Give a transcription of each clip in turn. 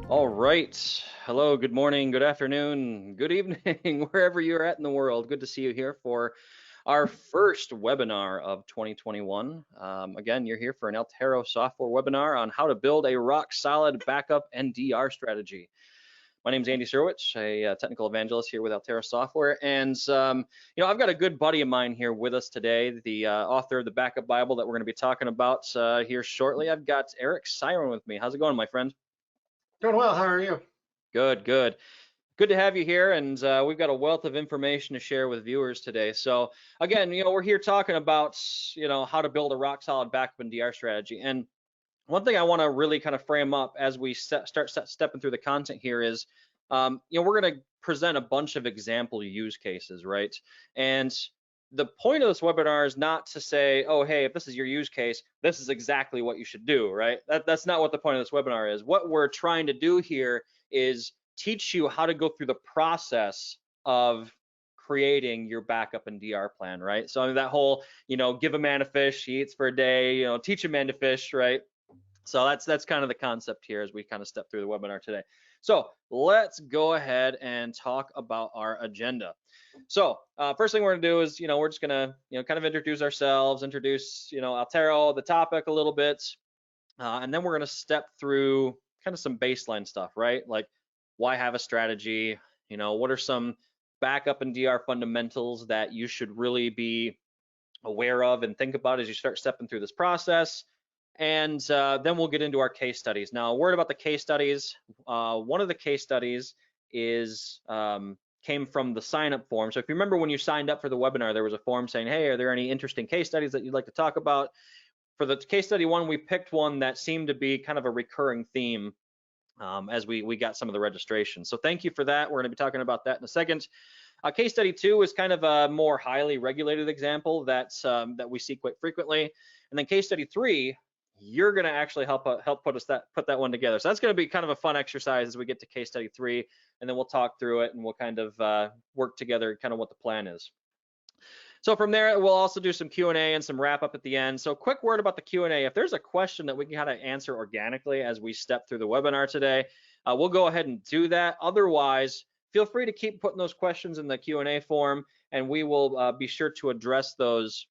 All right. Hello, good morning, good afternoon, good evening, wherever you're at in the world. Good to see you here for our first webinar of 2021. Again, you're here for an Altero software webinar on how to build a rock solid backup and DR strategy. My name is Andy Surwich, a technical evangelist here with Altera Software. And, I've got a good buddy of mine here with us today, the author of the Backup Bible that we're going to be talking about here shortly. I've got Eric Siren with me. How's it going, my friend? Doing well. How are you? Good, good. Good to have you here, and we've got a wealth of information to share with viewers today. So again, we're here talking about, how to build a rock solid backup and DR strategy. And one thing I want to really kind of frame up as we start stepping through the content here is, we're going to present a bunch of example use cases, right? And the point of this webinar is not to say, oh, hey, if this is your use case, this is exactly what you should do, right? That's not what the point of this webinar is. What we're trying to do here is teach you how to go through the process of creating your backup and DR plan, right? So that whole, give a man a fish, he eats for a day, teach a man to fish, right? So that's kind of the concept here as we kind of step through the webinar today. So let's go ahead and talk about our agenda. So first thing we're gonna do is, we're just gonna, kind of introduce ourselves, introduce, Altero, the topic a little bit, and then we're gonna step through kind of some baseline stuff, right? Like why have a strategy? What are some backup and DR fundamentals that you should really be aware of and think about as you start stepping through this process? And then we'll get into our case studies. Now, a word about the case studies. One of the case studies is came from the sign up form. So if you remember when you signed up for the webinar, there was a form saying, hey, are there any interesting case studies that you'd like to talk about? For the case study one, we picked one that seemed to be kind of a recurring theme as we got some of the registration. So thank you for that. We're going to be talking about that in a second. Case study two is kind of a more highly regulated example that we see quite frequently. And then case study three, you're going to actually help put that one together. So that's going to be kind of a fun exercise as we get to case study three, and then we'll talk through it and we'll kind of work together kind of what the plan is. So from there, we'll also do some Q&A and some wrap up at the end. So quick word about the Q&A. If there's a question that we can kind of answer organically as we step through the webinar today, we'll go ahead and do that. Otherwise, feel free to keep putting those questions in the Q&A form, and we will be sure to address those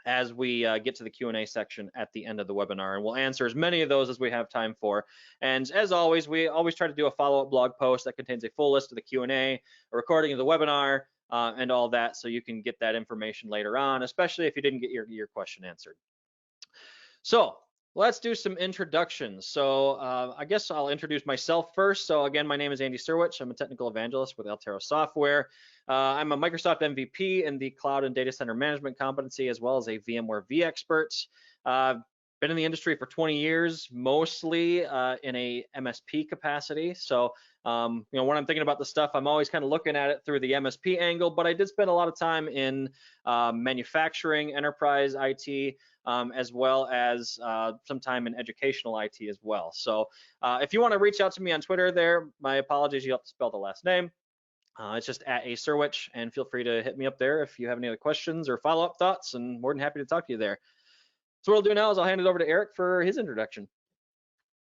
as we get to the Q&A section at the end of the webinar, and we'll answer as many of those as we have time for. And as always, we always try to do a follow-up blog post that contains a full list of the Q&A, a recording of the webinar, and all that, so you can get that information later on, especially if you didn't get your question answered. So let's do some introductions. So I guess I'll introduce myself first. So again, my name is Andy Surwich. I'm a technical evangelist with Altero Software. I'm a Microsoft MVP in the cloud and data center management competency, as well as a VMware vExpert. Been in the industry for 20 years, mostly in a MSP capacity. So, when I'm thinking about the stuff, I'm always kind of looking at it through the MSP angle, but I did spend a lot of time in manufacturing, enterprise IT, as well as some time in educational IT as well. So if you want to reach out to me on Twitter there, my apologies, you have to spell the last name. It's just at a Surwich, and feel free to hit me up there if you have any other questions or follow-up thoughts, and more than happy to talk to you there. So what I'll do now is I'll hand it over to Eric for his introduction.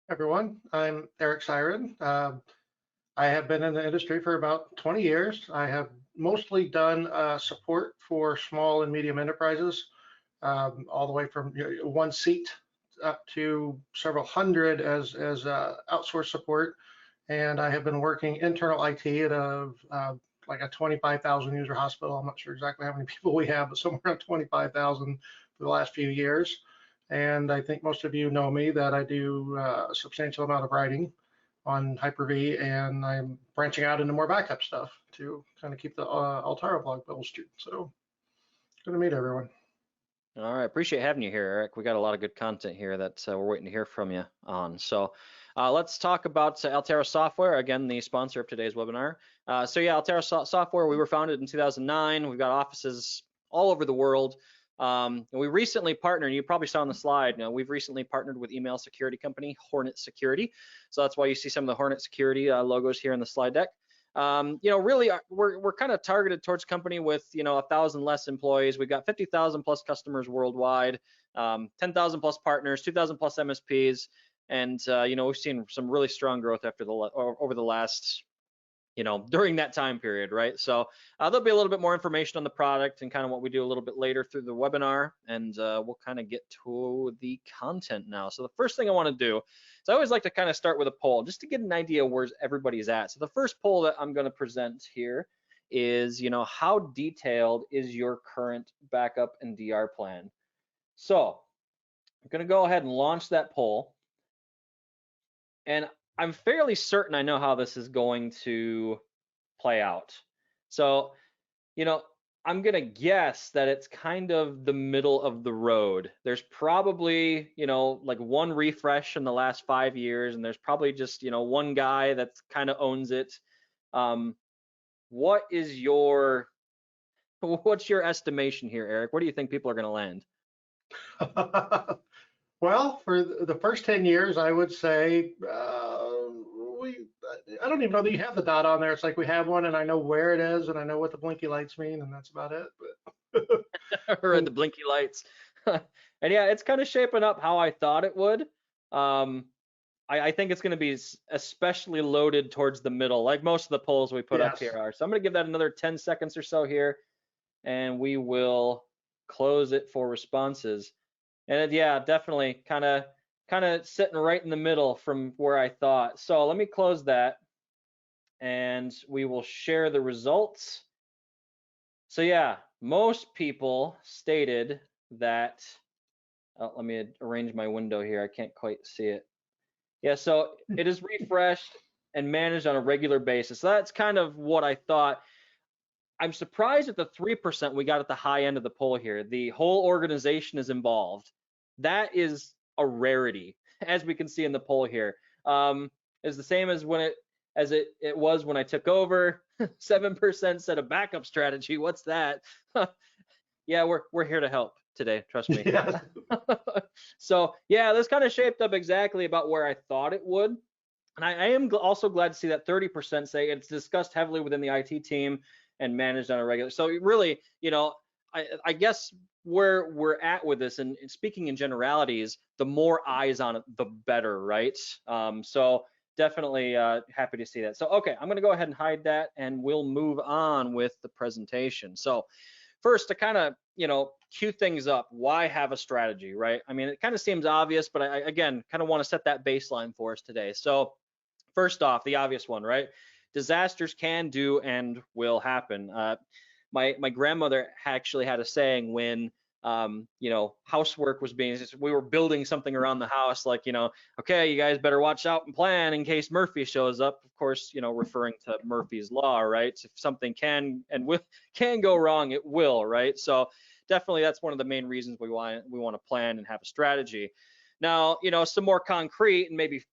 Everyone, I'm Eric Siren. I have been in the industry for about 20 years. I have mostly done support for small and medium enterprises, all the way from one seat up to several hundred as outsourced support. And I have been working internal IT at like a 25,000 user hospital. I'm not sure exactly how many people we have, but somewhere around 25,000 for the last few years. And I think most of you know me that I do a substantial amount of writing on Hyper-V, and I'm branching out into more backup stuff to kind of keep the Altera blog bolstered. So good to meet everyone. All right, appreciate having you here, Eric. We got a lot of good content here that we're waiting to hear from you on. So let's talk about Altera Software, again, the sponsor of today's webinar. Altera Software, we were founded in 2009. We've got offices all over the world. And we recently partnered, you probably saw on the slide, we've recently partnered with email security company Hornet Security. So that's why you see some of the Hornet Security logos here in the slide deck. Really, we're kind of targeted towards company with 1,000 less employees. We've got 50,000 plus customers worldwide, 10,000 plus partners, 2,000 plus MSPs. And we've seen some really strong growth over the last, during that time period, right? So there'll be a little bit more information on the product and kind of what we do a little bit later through the webinar, and we'll kind of get to the content now. So the first thing I want to do is I always like to kind of start with a poll just to get an idea where everybody's at. So the first poll that I'm going to present here is, how detailed is your current backup and DR plan? So I'm going to go ahead and launch that poll. And I'm fairly certain I know how this is going to play out. So, I'm going to guess that it's kind of the middle of the road. There's probably, like one refresh in the last 5 years, and there's probably just, one guy that kind of owns it. What's your estimation here, Eric? Where do you think people are going to land? Well, for the first 10 years, I would say I don't even know that you have the dot on there. It's like we have one, and I know where it is, and I know what the blinky lights mean, and that's about it. Or the blinky lights. And yeah, it's kind of shaping up how I thought it would. I think it's going to be especially loaded towards the middle, like most of the polls we put up here are. So I'm going to give that another 10 seconds or so here, and we will close it for responses. And yeah, definitely kind of sitting right in the middle from where I thought. So let me close that, and we will share the results. So yeah, most people stated that, let me arrange my window here. I can't quite see it. Yeah, so it is refreshed and managed on a regular basis. So that's kind of what I thought. I'm surprised at the 3% we got at the high end of the poll here. The whole organization is involved. That is a rarity, as we can see in the poll here. It's the same as it was when I took over. 7% said a backup strategy. What's that? Yeah, we're here to help today. Trust me. Yeah. So yeah, this kind of shaped up exactly about where I thought it would. And I am also glad to see that 30% say it's discussed heavily within the IT team and managed on a regular. So really, I guess where we're at with this, and speaking in generalities, the more eyes on it, the better, right? So definitely happy to see that. So okay, I'm going to go ahead and hide that, and we'll move on with the presentation. So first, to kind of cue things up, why have a strategy, right? I mean, it kind of seems obvious, but I again kind of want to set that baseline for us today. So first off, the obvious one, right? Disasters can do and will happen. My grandmother actually had a saying when housework was we were building something around the house, like, okay, you guys better watch out and plan in case Murphy shows up. Of course, referring to Murphy's law, right? If something can go wrong, it will, right? So definitely that's one of the main reasons we want to plan and have a strategy. Now, some more concrete and maybe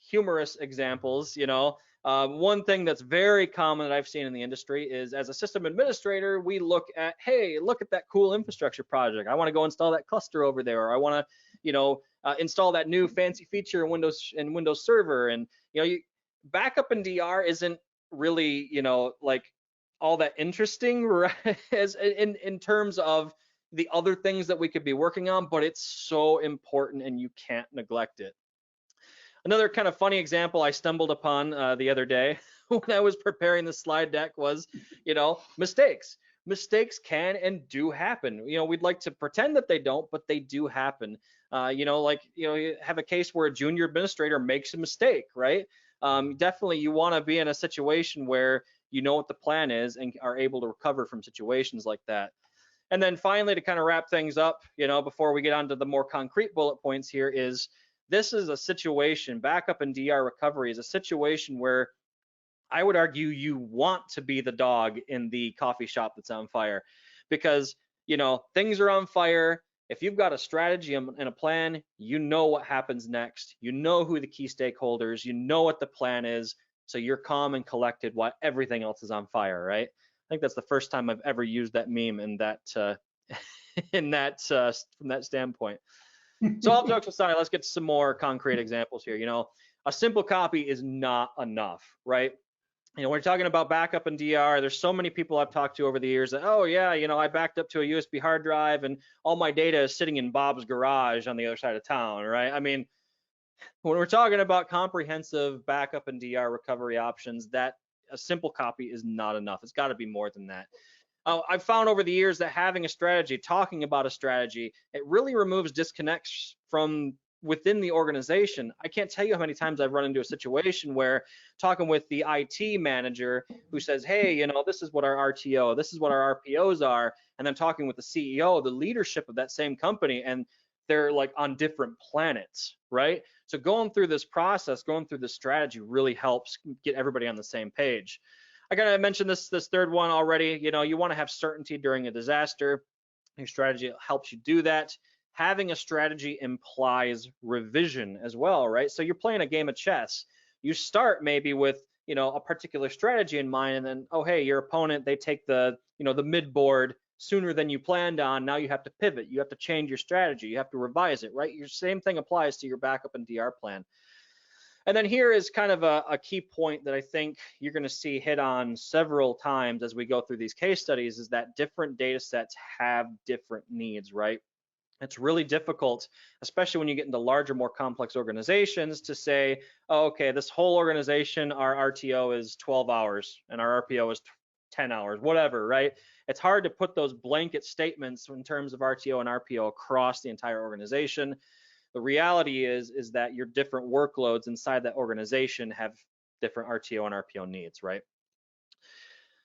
humorous examples, one thing that's very common that I've seen in the industry is, as a system administrator, we look at, hey, look at that cool infrastructure project. I want to go install that cluster over there, or I want to, install that new fancy feature in Windows Server. And backup and DR isn't really, like all that interesting, right? As in terms of the other things that we could be working on, but it's so important and you can't neglect it. Another kind of funny example I stumbled upon the other day when I was preparing the slide deck was, mistakes. Mistakes can and do happen. We'd like to pretend that they don't, but they do happen. You have a case where a junior administrator makes a mistake, right? Definitely you want to be in a situation where you know what the plan is and are able to recover from situations like that. And then finally, to kind of wrap things up, before we get on to the more concrete bullet points here, is this is a situation, backup and DR recovery is a situation where I would argue you want to be the dog in the coffee shop that's on fire, because things are on fire. If you've got a strategy and a plan, you know what happens next. You know who the key stakeholders, you know what the plan is, so you're calm and collected while everything else is on fire, right? I think that's the first time I've ever used that meme in that from that standpoint. So all jokes aside, let's get to some more concrete examples here. A simple copy is not enough, right? When you're talking about backup and DR, there's so many people I've talked to over the years that, oh yeah, I backed up to a USB hard drive and all my data is sitting in Bob's garage on the other side of town, right? I mean, When we're talking about comprehensive backup and DR recovery options, that a simple copy is not enough. It's got to be more than that. I've found over the years that having a strategy, talking about a strategy, it really removes disconnects from within the organization. I can't tell you how many times I've run into a situation where talking with the IT manager who says, hey, this is what our RTO, this is what our RPOs are, and then talking with the CEO, the leadership of that same company, and they're like on different planets, right? So going through this process, going through this strategy really helps get everybody on the same page. I kind of mentioned this third one already. You want to have certainty during a disaster. Your strategy helps you do that. Having a strategy implies revision as well, right? So you're playing a game of chess. You start maybe with a particular strategy in mind, and then, oh hey, your opponent, they take the the mid board sooner than you planned on. Now you have to pivot. You have to change your strategy. You have to revise it, right? Your same thing applies to your backup and DR plan. And then here is kind of a key point that I think you're going to see hit on several times as we go through these case studies, is that different data sets have different needs, right? It's really difficult, especially when you get into larger, more complex organizations, to say, oh, okay, this whole organization, our RTO is 12 hours and our RPO is 10 hours, whatever, right? It's hard to put those blanket statements in terms of RTO and RPO across the entire organization. The reality is that your different workloads inside that organization have different RTO and RPO needs, right?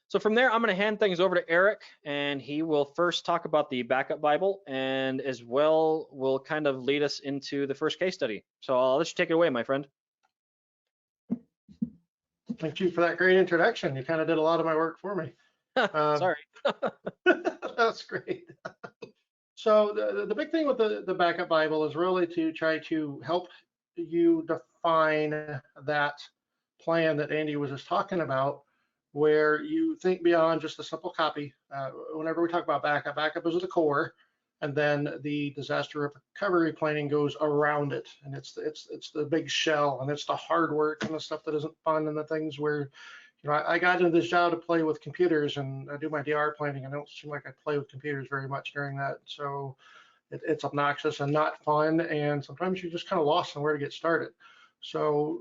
So from there, I'm going to hand things over to Eric, and he will first talk about the backup Bible, and as well will kind of lead us into the first case study. So I'll let you take it away, my friend. Thank you for that great introduction. You kind of did a lot of my work for me. Sorry. That's great. So the big thing with the backup Bible is really to try to help you define that plan that Andy was just talking about, where you think beyond just a simple copy. Whenever we talk about backup is the core, and then the disaster recovery planning goes around it, and it's the big shell, and it's the hard work and the stuff that isn't fun, and the things where I got into this job to play with computers, and I do my DR planning, and I don't seem like I play with computers very much during that. So it's obnoxious and not fun, and sometimes you're just kind of lost on where to get started. So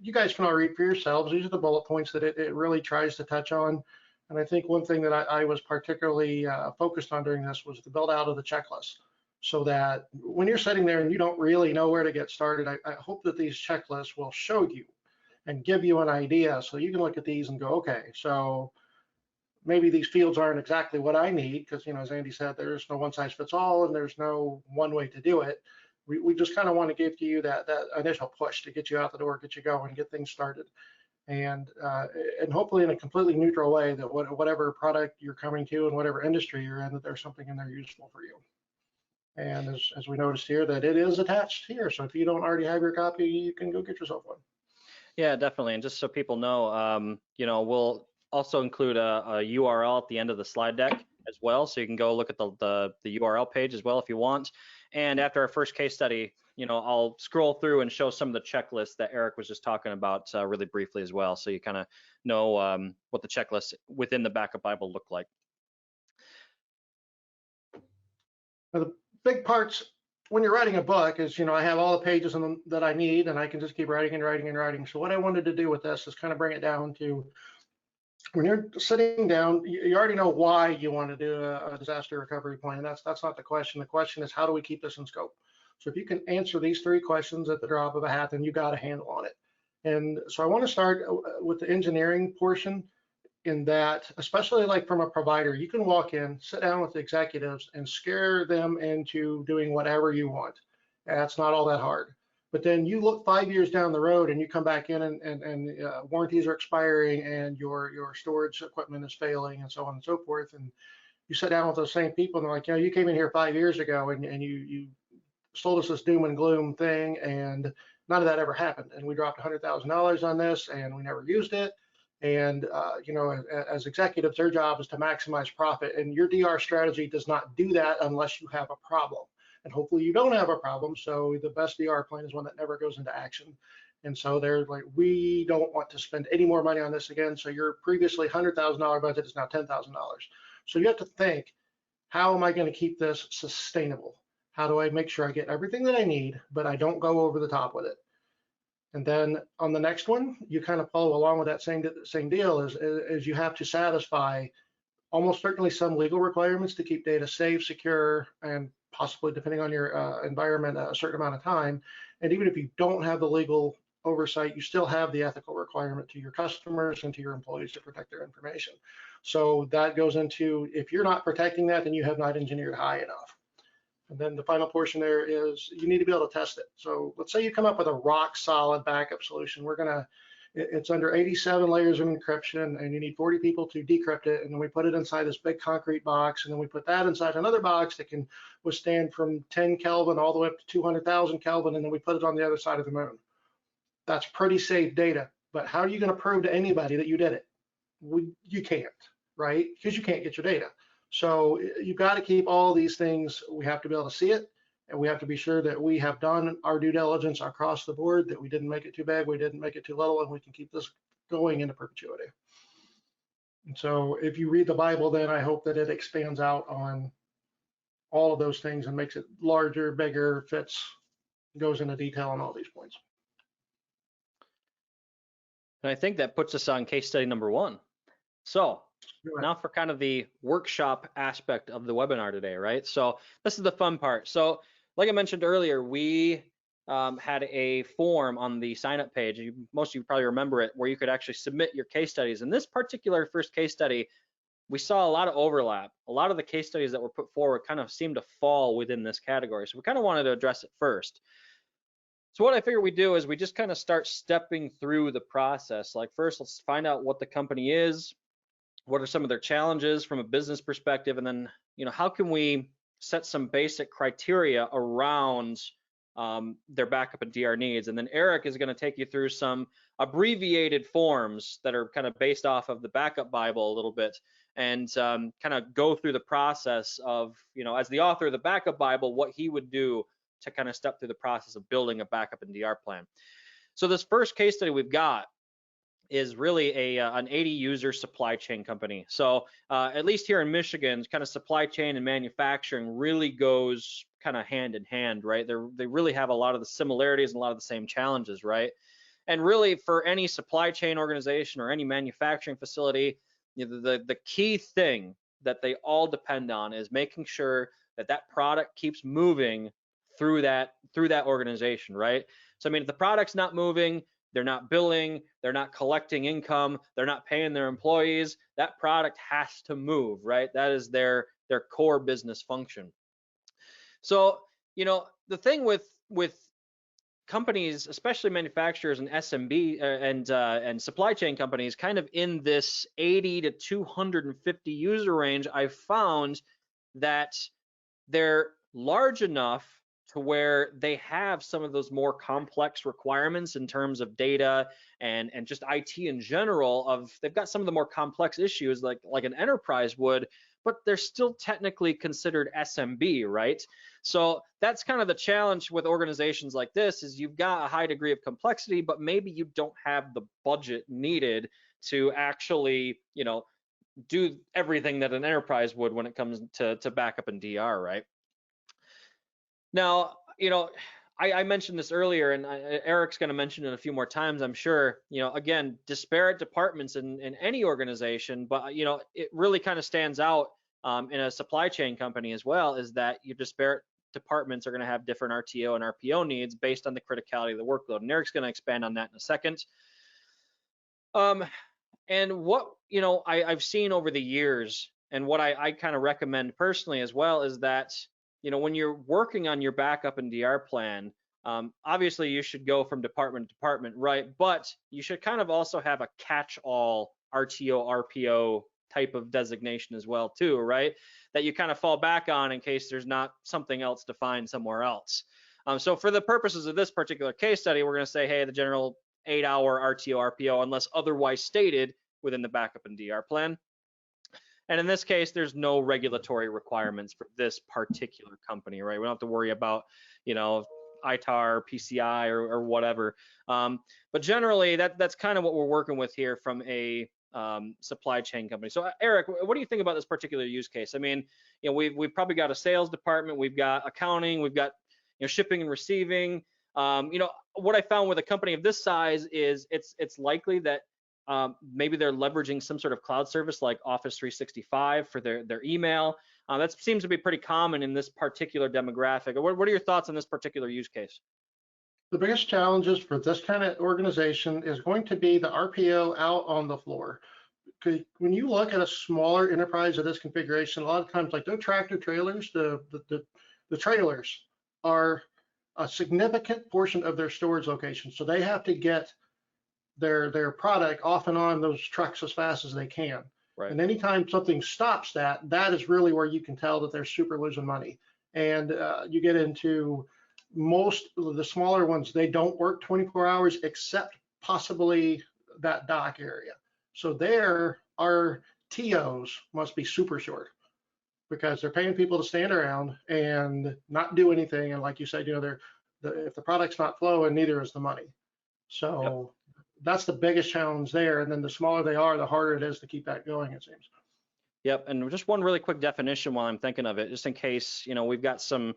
you guys can all read for yourselves. These are the bullet points that it really tries to touch on. And I think one thing that I was particularly focused on during this was the build out of the checklist, so that when you're sitting there and you don't really know where to get started, I hope that these checklists will show you and give you an idea, so you can look at these and go, okay, so maybe these fields aren't exactly what I need, because as Andy said, there's no one size fits all, and there's no one way to do it. We just kind of want to give to you that initial push to get you out the door, get you going, get things started, and hopefully in a completely neutral way, that whatever product you're coming to and whatever industry you're in, that there's something in there useful for you. And as we noticed here, that it is attached here, so if you don't already have your copy, you can go get yourself one. Yeah, definitely. And just so people know, we'll also include a URL at the end of the slide deck as well, so you can go look at the URL page as well if you want. And after our first case study, I'll scroll through and show some of the checklists that Eric was just talking about really briefly as well, so you kind of know what the checklists within the backup Bible look like. Now, the big parts when you're writing a book is, I have all the pages that I need, and I can just keep writing and writing and writing. So what I wanted to do with this is kind of bring it down to, when you're sitting down, you already know why you want to do a disaster recovery plan. That's not the question. The question is, how do we keep this in scope? So if you can answer these three questions at the drop of a hat, then you got a handle on it. And so I want to start with the engineering portion, in that, especially like from a provider, you can walk in, sit down with the executives and scare them into doing whatever you want. That's not all that hard. But then you look 5 years down the road and you come back in and warranties are expiring, and your storage equipment is failing, and so on and so forth. And you sit down with those same people and they're like, you came in here 5 years ago and you sold us this doom and gloom thing, and none of that ever happened. And we dropped $100,000 on this and we never used it. And as executives, their job is to maximize profit, and your DR strategy does not do that unless you have a problem. And hopefully you don't have a problem. So the best DR plan is one that never goes into action. And so they're like, we don't want to spend any more money on this again. So your previously $100,000 budget is now $10,000. So you have to think, how am I going to keep this sustainable? How do I make sure I get everything that I need, but I don't go over the top with it? And then on the next one, you kind of follow along with that same deal is you have to satisfy almost certainly some legal requirements to keep data safe, secure, and possibly, depending on your environment, a certain amount of time. And even if you don't have the legal oversight, you still have the ethical requirement to your customers and to your employees to protect their information. So that goes into, if you're not protecting that, then you have not engineered high enough. And then the final portion there is you need to be able to test it. So let's say you come up with a rock solid backup solution. It's under 87 layers of encryption, and you need 40 people to decrypt it. And then we put it inside this big concrete box, and then we put that inside another box that can withstand from 10 Kelvin all the way up to 200,000 Kelvin, and then we put it on the other side of the moon. That's pretty safe data. But how are you going to prove to anybody that you did it? You can't, right? Because you can't get your data. So you've got to keep all these things. We have to be able to see it, and we have to be sure that we have done our due diligence across the board, that we didn't make it too big, we didn't make it too little, and we can keep this going into perpetuity. And so if you read the Bible, then I hope that it expands out on all of those things and makes it larger, bigger, fits, goes into detail on all these points. And I think that puts us on case study number 1. So now for kind of the workshop aspect of the webinar today, right? So this is the fun part. So like I mentioned earlier, we had a form on the sign up page. Most of you probably remember it, where you could actually submit your case studies. In this particular first case study, we saw a lot of overlap. A lot of the case studies that were put forward kind of seemed to fall within this category. So we kind of wanted to address it first. So what I figured we do is we just kind of start stepping through the process. Like first, let's find out what the company is, what are some of their challenges from a business perspective, and then, how can we set some basic criteria around their backup and DR needs. And then Eric is going to take you through some abbreviated forms that are kind of based off of the backup Bible a little bit, and kind of go through the process of, as the author of the backup Bible, what he would do to kind of step through the process of building a backup and DR plan. So this first case study we've got is really an 80 user supply chain company. So at least here in Michigan, kind of supply chain and manufacturing really goes kind of hand in hand, right? They really have a lot of the similarities and a lot of the same challenges, right? And really for any supply chain organization or any manufacturing facility, the key thing that they all depend on is making sure that that product keeps moving through that organization, right? So I mean, if the product's not moving, they're not billing, they're not collecting income, they're not paying their employees, that product has to move, right? That is their core business function. So, the thing with companies, especially manufacturers and SMB and supply chain companies, kind of in this 80 to 250 user range, I've found that they're large enough to where they have some of those more complex requirements in terms of data and just IT in general. They've got some of the more complex issues like an enterprise would, but they're still technically considered SMB, right? So that's kind of the challenge with organizations like this, is you've got a high degree of complexity, but maybe you don't have the budget needed to actually, do everything that an enterprise would when it comes to backup and DR, right? Now, I mentioned this earlier, and Eric's going to mention it a few more times, I'm sure. Again, disparate departments in any organization, but it really kind of stands out in a supply chain company as well, is that your disparate departments are going to have different RTO and RPO needs based on the criticality of the workload. And Eric's going to expand on that in a second. And what I've seen over the years, and what I kind of recommend personally as well, is that when you're working on your backup and DR plan, obviously you should go from department to department, right? But you should kind of also have a catch-all RTO, RPO type of designation as well too, right? That you kind of fall back on in case there's not something else defined somewhere else. So for the purposes of this particular case study, we're going to say, hey, the general 8-hour RTO, RPO, unless otherwise stated within the backup and DR plan. And in this case, there's no regulatory requirements for this particular company, right? We don't have to worry about, ITAR, PCI, or whatever. But generally, that's kind of what we're working with here from a supply chain company. So Eric, what do you think about this particular use case? I mean, we've probably got a sales department, we've got accounting, we've got shipping and receiving. What I found with a company of this size is it's likely that maybe they're leveraging some sort of cloud service like Office 365 for their email. That seems to be pretty common in this particular demographic. What are your thoughts on this particular use case? The biggest challenges for this kind of organization is going to be the RPO out on the floor. When you look at a smaller enterprise of this configuration, a lot of times, like their tractor trailers, the trailers are a significant portion of their storage location. So they have to get their product off and on those trucks as fast as they can. Right. And anytime something stops that is really where you can tell that they're super losing money. And you get into most of the smaller ones, they don't work 24 hours except possibly that dock area. So there, our TOs must be super short because they're paying people to stand around and not do anything. And like you said, if the product's not flowing, neither is the money. So that's the biggest challenge there. And then the smaller they are, the harder it is to keep that going, it seems. Yep, and just one really quick definition while I'm thinking of it, just in case we've got some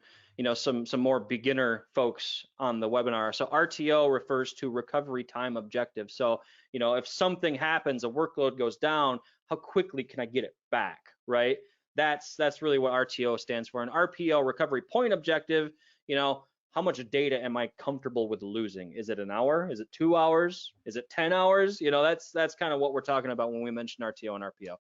more beginner folks on the webinar. So RTO refers to recovery time objective. So if something happens, a workload goes down, how quickly can I get it back, right? That's really what RTO stands for. And RPO, recovery point objective, how much data am I comfortable with losing? Is it an hour? Is it 2 hours? Is it 10 hours? That's kind of what we're talking about when we mention RTO and RPO.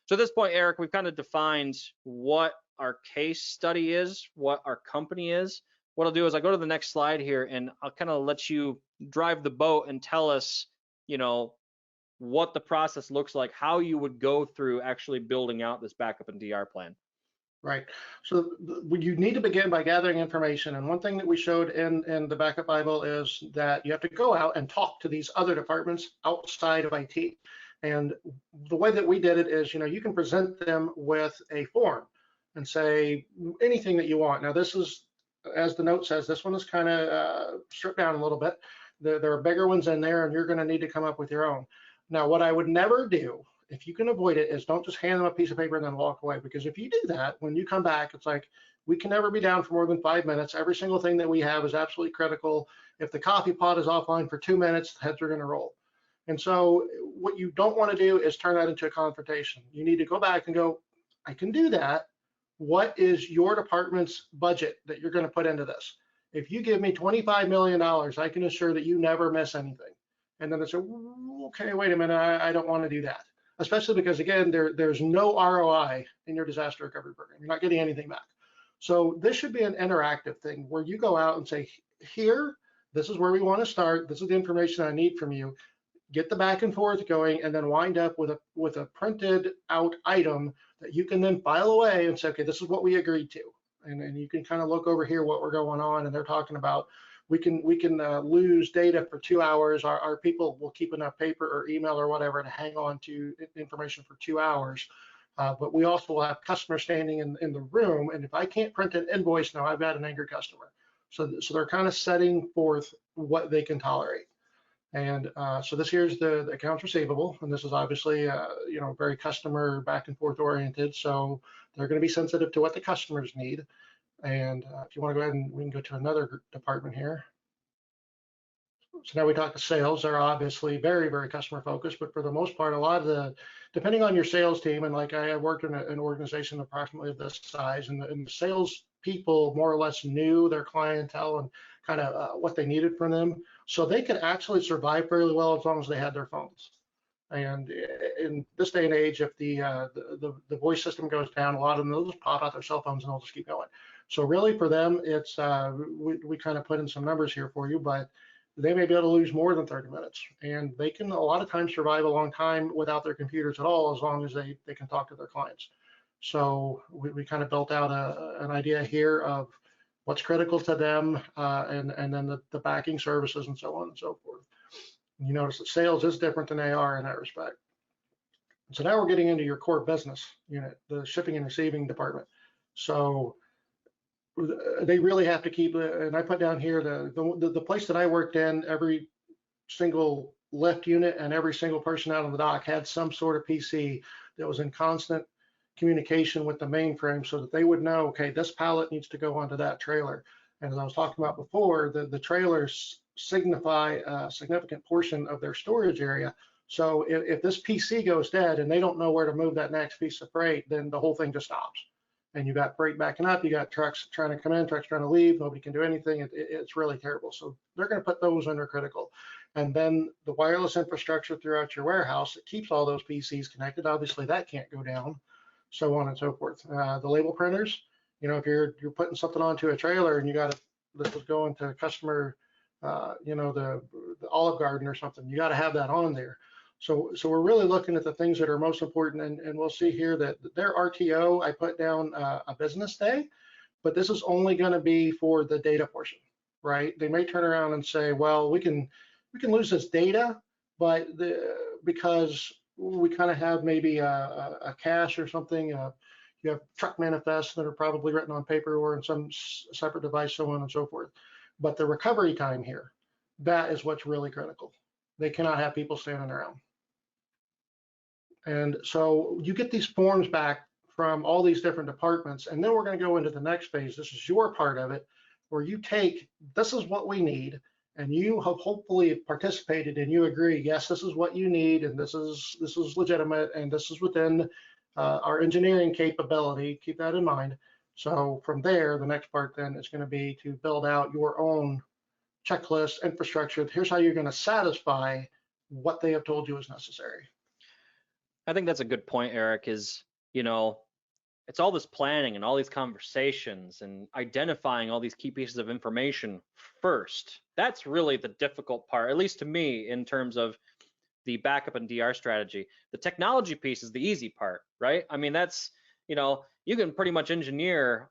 So at this point, Eric, we've kind of defined what our case study is, what our company is. What I'll do is I'll go to the next slide here and I'll kind of let you drive the boat and tell us, what the process looks like, how you would go through actually building out this backup and DR plan. Right. So you need to begin by gathering information. And one thing that we showed in the Backup Bible is that you have to go out and talk to these other departments outside of IT. And the way that we did it is, you can present them with a form and say anything that you want. Now, this is, as the note says, this one is kind of stripped down a little bit. There are bigger ones in there, and you're going to need to come up with your own. Now, what I would never do, if you can avoid it, is don't just hand them a piece of paper and then walk away. Because if you do that, when you come back, it's like, we can never be down for more than 5 minutes. Every single thing that we have is absolutely critical. If the coffee pot is offline for 2 minutes, heads are going to roll. And so what you don't want to do is turn that into a confrontation. You need to go back and go, I can do that. What is your department's budget that you're going to put into this? If you give me $25 million, I can assure that you never miss anything. And then they say, okay, wait a minute, I don't want to do that. Especially because, again, there's no ROI in your disaster recovery program. You're not getting anything back. So this should be an interactive thing where you go out and say, here, this is where we want to start. This is the information I need from you. Get the back and forth going, and then wind up with a printed out item that you can then file away and say, okay, this is what we agreed to. And you can kind of look over here what we're going on, and they're talking about we can lose data for 2 hours. Our people will keep enough paper or email or whatever to hang on to information for 2 hours. But we also will have customers standing in the room, and if I can't print an invoice now, I've got an angry customer. So they're kind of setting forth what they can tolerate. And so this here's the accounts receivable, and this is obviously very customer back and forth oriented. So they're going to be sensitive to what the customers need. And if you want to go ahead and we can go to another department here. So now we talk to sales. They're obviously very, very customer focused, but for the most part, a lot of depending on your sales team, and like I have worked in an organization approximately of this size, and the sales people more or less knew their clientele and kind of what they needed from them. So they could actually survive fairly well as long as they had their phones. And in this day and age, if the voice system goes down, a lot of them will just pop out their cell phones and they'll just keep going. So really for them, it's we kind of put in some numbers here for you, but they may be able to lose more than 30 minutes. And they can a lot of times survive a long time without their computers at all, as long as they can talk to their clients. So we kind of built out an idea here of what's critical to them, and then the backing services and so on and so forth. You notice that sales is different than AR in that respect. So now we're getting into your core business unit, the shipping and receiving department. So they really have to keep, and I put down here the place that I worked in, every single lift unit and every single person out on the dock had some sort of PC that was in constant communication with the mainframe so that they would know, okay, this pallet needs to go onto that trailer. And as I was talking about before, the trailers signify a significant portion of their storage area. So if this PC goes dead and they don't know where to move that next piece of freight, then the whole thing just stops. And you got freight backing up, you got trucks trying to come in, trucks trying to leave, nobody can do anything. It's really terrible. So they're going to put those under critical. And then the wireless infrastructure throughout your warehouse that keeps all those PCs connected, obviously that can't go down, so on and so forth. The label printers, you know, if you're putting something onto a trailer and you got this was going to a customer, you know, the Olive Garden or something, you got to have that on there. So we're really looking at the things that are most important, and we'll see here that their RTO, I put down a business day, but this is only going to be for the data portion, right? They may turn around and say, well, we can lose this data, but because we kind of have maybe a cache or something, you have truck manifests that are probably written on paper or in some separate device, so on and so forth. But the recovery time here, that is what's really critical. They cannot have people standing around. And so you get these forms back from all these different departments, and then we're going to go into the next phase. This is your part of it, where you take, this is what we need, and you have hopefully participated and you agree, yes, this is what you need, and this is legitimate, and this is within our engineering capability. Keep that in mind. So from there, the next part then is going to be to build out your own checklist infrastructure. Here's how you're going to satisfy what they have told you is necessary. I think that's a good point, Eric, is, you know, it's all this planning and all these conversations and identifying all these key pieces of information first. That's really the difficult part, at least to me, in terms of the backup and DR strategy. The technology piece is the easy part, right? I mean, that's, you know, you can pretty much engineer,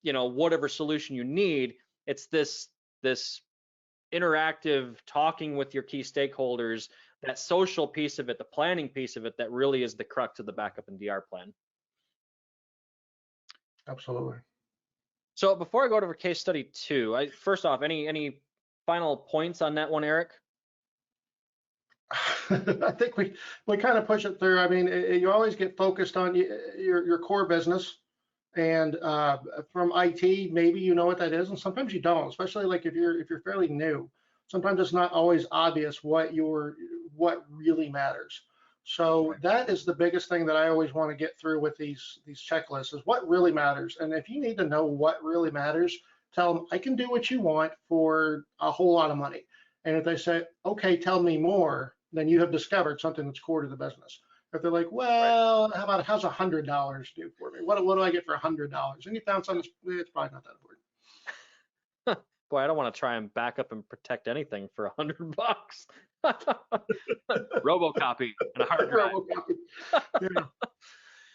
you know, whatever solution you need. It's this interactive talking with your key stakeholders, that social piece of it, the planning piece of it, that really is the crux of the backup and DR plan. Absolutely. So before I go to case study 2, first off, any final points on that one, Eric? I think we kind of push it through. I mean, you always get focused on your core business, and from IT, maybe you know what that is, and sometimes you don't. Especially like if you're fairly new, sometimes it's not always obvious what really matters. So that is the biggest thing that I always want to get through with these checklists is what really matters. And if you need to know what really matters, tell them I can do what you want for a whole lot of money. And if they say, okay, tell me more, then you have discovered something that's core to the business. If they're like, well, how's $100 do for me? What do I get for $100? And you found something, it's probably not that important. Boy, I don't want to try and back up and protect anything for $100. Robocopy and a hard drive. Yeah.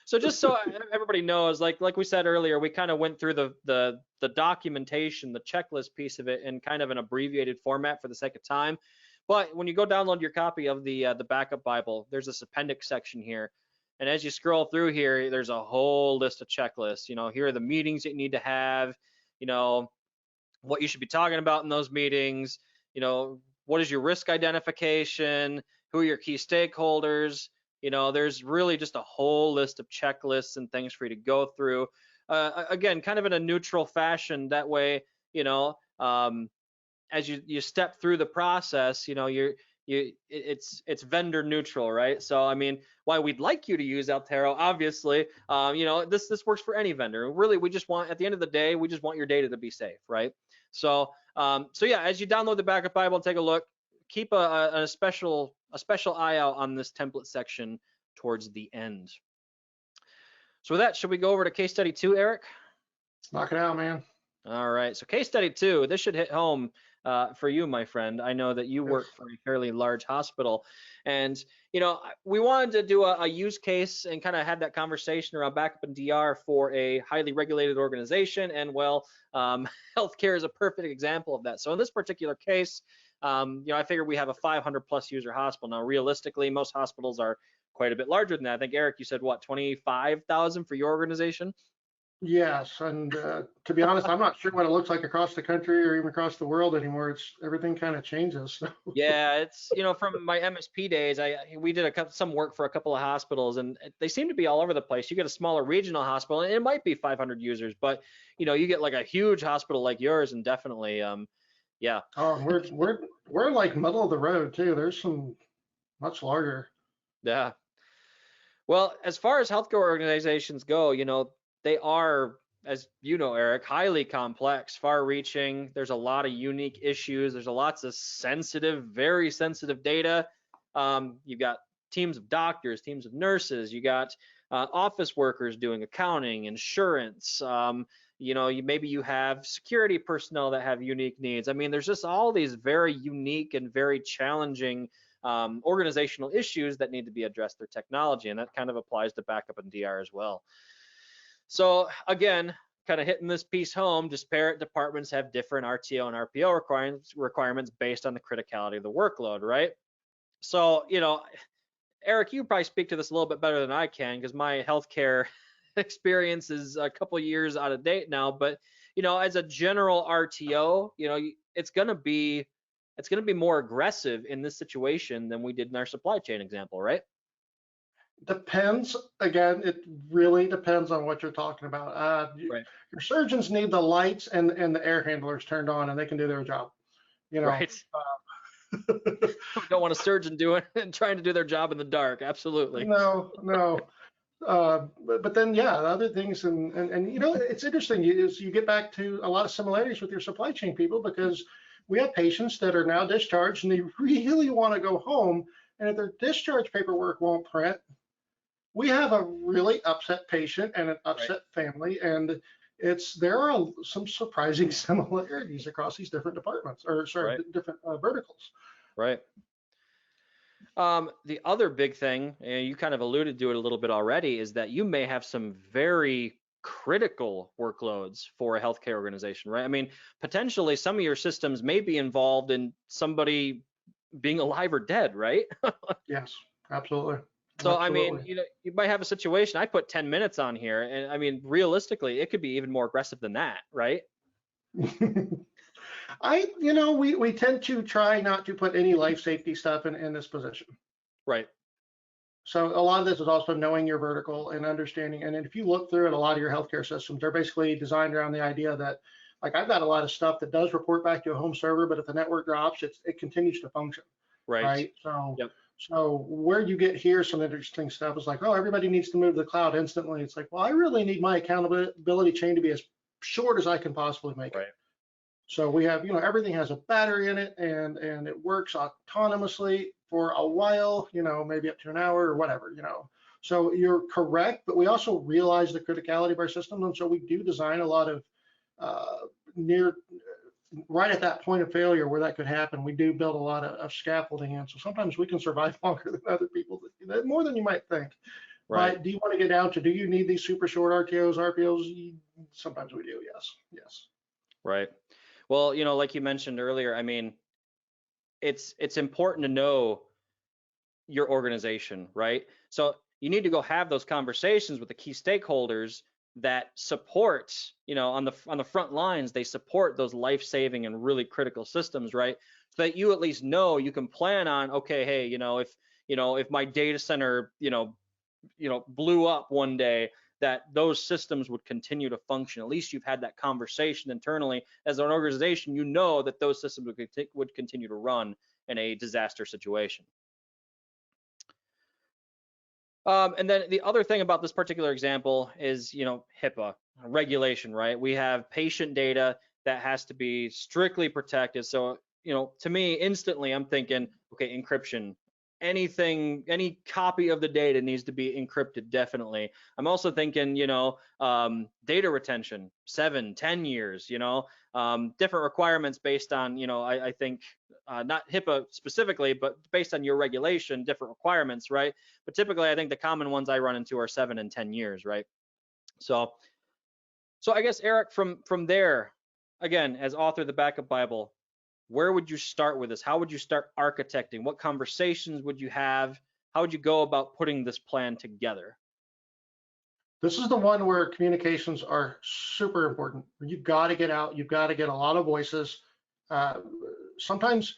So just so everybody knows, like we said earlier, we kind of went through the documentation, the checklist piece of it in kind of an abbreviated format for the sake of time. But when you go download your copy of the backup Bible, there's this appendix section here. And as you scroll through here, there's a whole list of checklists. You know, here are the meetings that you need to have, you know, what you should be talking about in those meetings, you know, what is your risk identification, who are your key stakeholders. You know, there's really just a whole list of checklists and things for you to go through. Again, kind of in a neutral fashion. That way, you know, as you step through the process, you know, it's vendor neutral, right? So I mean, why we'd like you to use Altero, obviously, you know, this works for any vendor. Really, we just want, at the end of the day, we just want your data to be safe, right? So yeah, as you download the backup Bible, take a look. Keep a special eye out on this template section towards the end. So with that, should we go over to case study 2, Eric? Knock it out, man. All right, so case study 2, this should hit home for you, my friend. I know that you work for a fairly large hospital, and you know, we wanted to do a use case and kind of had that conversation around backup and DR for a highly regulated organization, and well, healthcare is a perfect example of that. So in this particular case, you know, I figure we have a 500+ user hospital. Now, realistically, most hospitals are quite a bit larger than that. I think, Eric, you said what, 25,000 for your organization? Yes, and to be honest, I'm not sure what it looks like across the country or even across the world anymore. It's everything kind of changes. So. Yeah, it's from my MSP days, we did some work for a couple of hospitals, and they seem to be all over the place. You get a smaller regional hospital, and it might be 500 users, but you get like a huge hospital like yours, and definitely, yeah, Oh, and we're like middle of the road too. There's some much larger. yeah. Well, as far as healthcare organizations go, they are, as you know, Eric, highly complex, far-reaching. There's a lot of unique issues. There's a lots of sensitive, very sensitive data. You've got teams of doctors, teams of nurses. You got office workers doing accounting, insurance. Maybe you have security personnel that have unique needs. I mean, there's just all these very unique and very challenging organizational issues that need to be addressed through technology, and that kind of applies to backup and DR as well. So again, kind of hitting this piece home, disparate departments have different RTO and RPO requirements based on the criticality of the workload, right? So, Eric, you probably speak to this a little bit better than I can because my healthcare experience is a couple years out of date now. But as a general RTO, it's gonna be more aggressive in this situation than we did in our supply chain example, right? Depends. Again, it really depends on what you're talking about. Right. Your surgeons need the lights and the air handlers turned on, and they can do their job. You know. Right. We don't want a surgeon doing and trying to do their job in the dark. Absolutely. No, no. But then, yeah, the other things, and it's interesting. You get back to a lot of similarities with your supply chain people because we have patients that are now discharged and they really want to go home, and if their discharge paperwork won't print, we have a really upset patient and an Right. upset family, and there are some surprising similarities across these different departments, or sorry, Right. different verticals. Right. The other big thing, and you kind of alluded to it a little bit already, is that you may have some very critical workloads for a healthcare organization, right? I mean, potentially some of your systems may be involved in somebody being alive or dead, right? Yes, absolutely, So, I mean, absolutely. you might have a situation. I put 10 minutes on here, and I mean, realistically, it could be even more aggressive than that, right? We tend to try not to put any life safety stuff in this position. Right. So a lot of this is also knowing your vertical and understanding. And then if you look through at a lot of your healthcare systems, they're basically designed around the idea that, like, I've got a lot of stuff that does report back to a home server, but if the network drops, it continues to function, Right. right? So, Yep. so where you get here, some interesting stuff is like, oh, everybody needs to move to the cloud instantly. It's like, well, I really need my accountability chain to be as short as I can possibly make it. Right. So we have, everything has a battery in it and it works autonomously for a while, maybe up to an hour or whatever. So you're correct, but we also realize the criticality of our system. And so we do design a lot of near right at that point of failure where that could happen. We do build a lot of scaffolding in. So sometimes we can survive longer than other people, more than you might think. Right. But do you want to get down to, do you need these super short RTOs, RPOs? Sometimes we do, yes, yes. Right. Well, like you mentioned earlier, I mean, it's important to know your organization, right? So you need to go have those conversations with the key stakeholders that support, on the front lines, they support those life-saving and really critical systems, right? So that you at least know you can plan on, okay, hey, if my data center, blew up one day, that those systems would continue to function. At least you've had that conversation internally as an organization. You know that those systems would continue to run in a disaster situation. And then the other thing about this particular example is, HIPAA regulation, right? We have patient data that has to be strictly protected. So, to me, instantly, I'm thinking, okay, encryption. Any copy of the data needs to be encrypted, definitely. I'm also thinking, data retention, 7, 10 years, different requirements based on, I think, not HIPAA specifically, but based on your regulation, different requirements, right? But typically, I think the common ones I run into are 7 and 10 years, right? So I guess, Eric, from there, again, as author of the Backup Bible, where would you start with this? How would you start architecting? What conversations would you have? How would you go about putting this plan together? This is the one where communications are super important. You've got to get out. You've got to get a lot of voices. Uh, Sometimes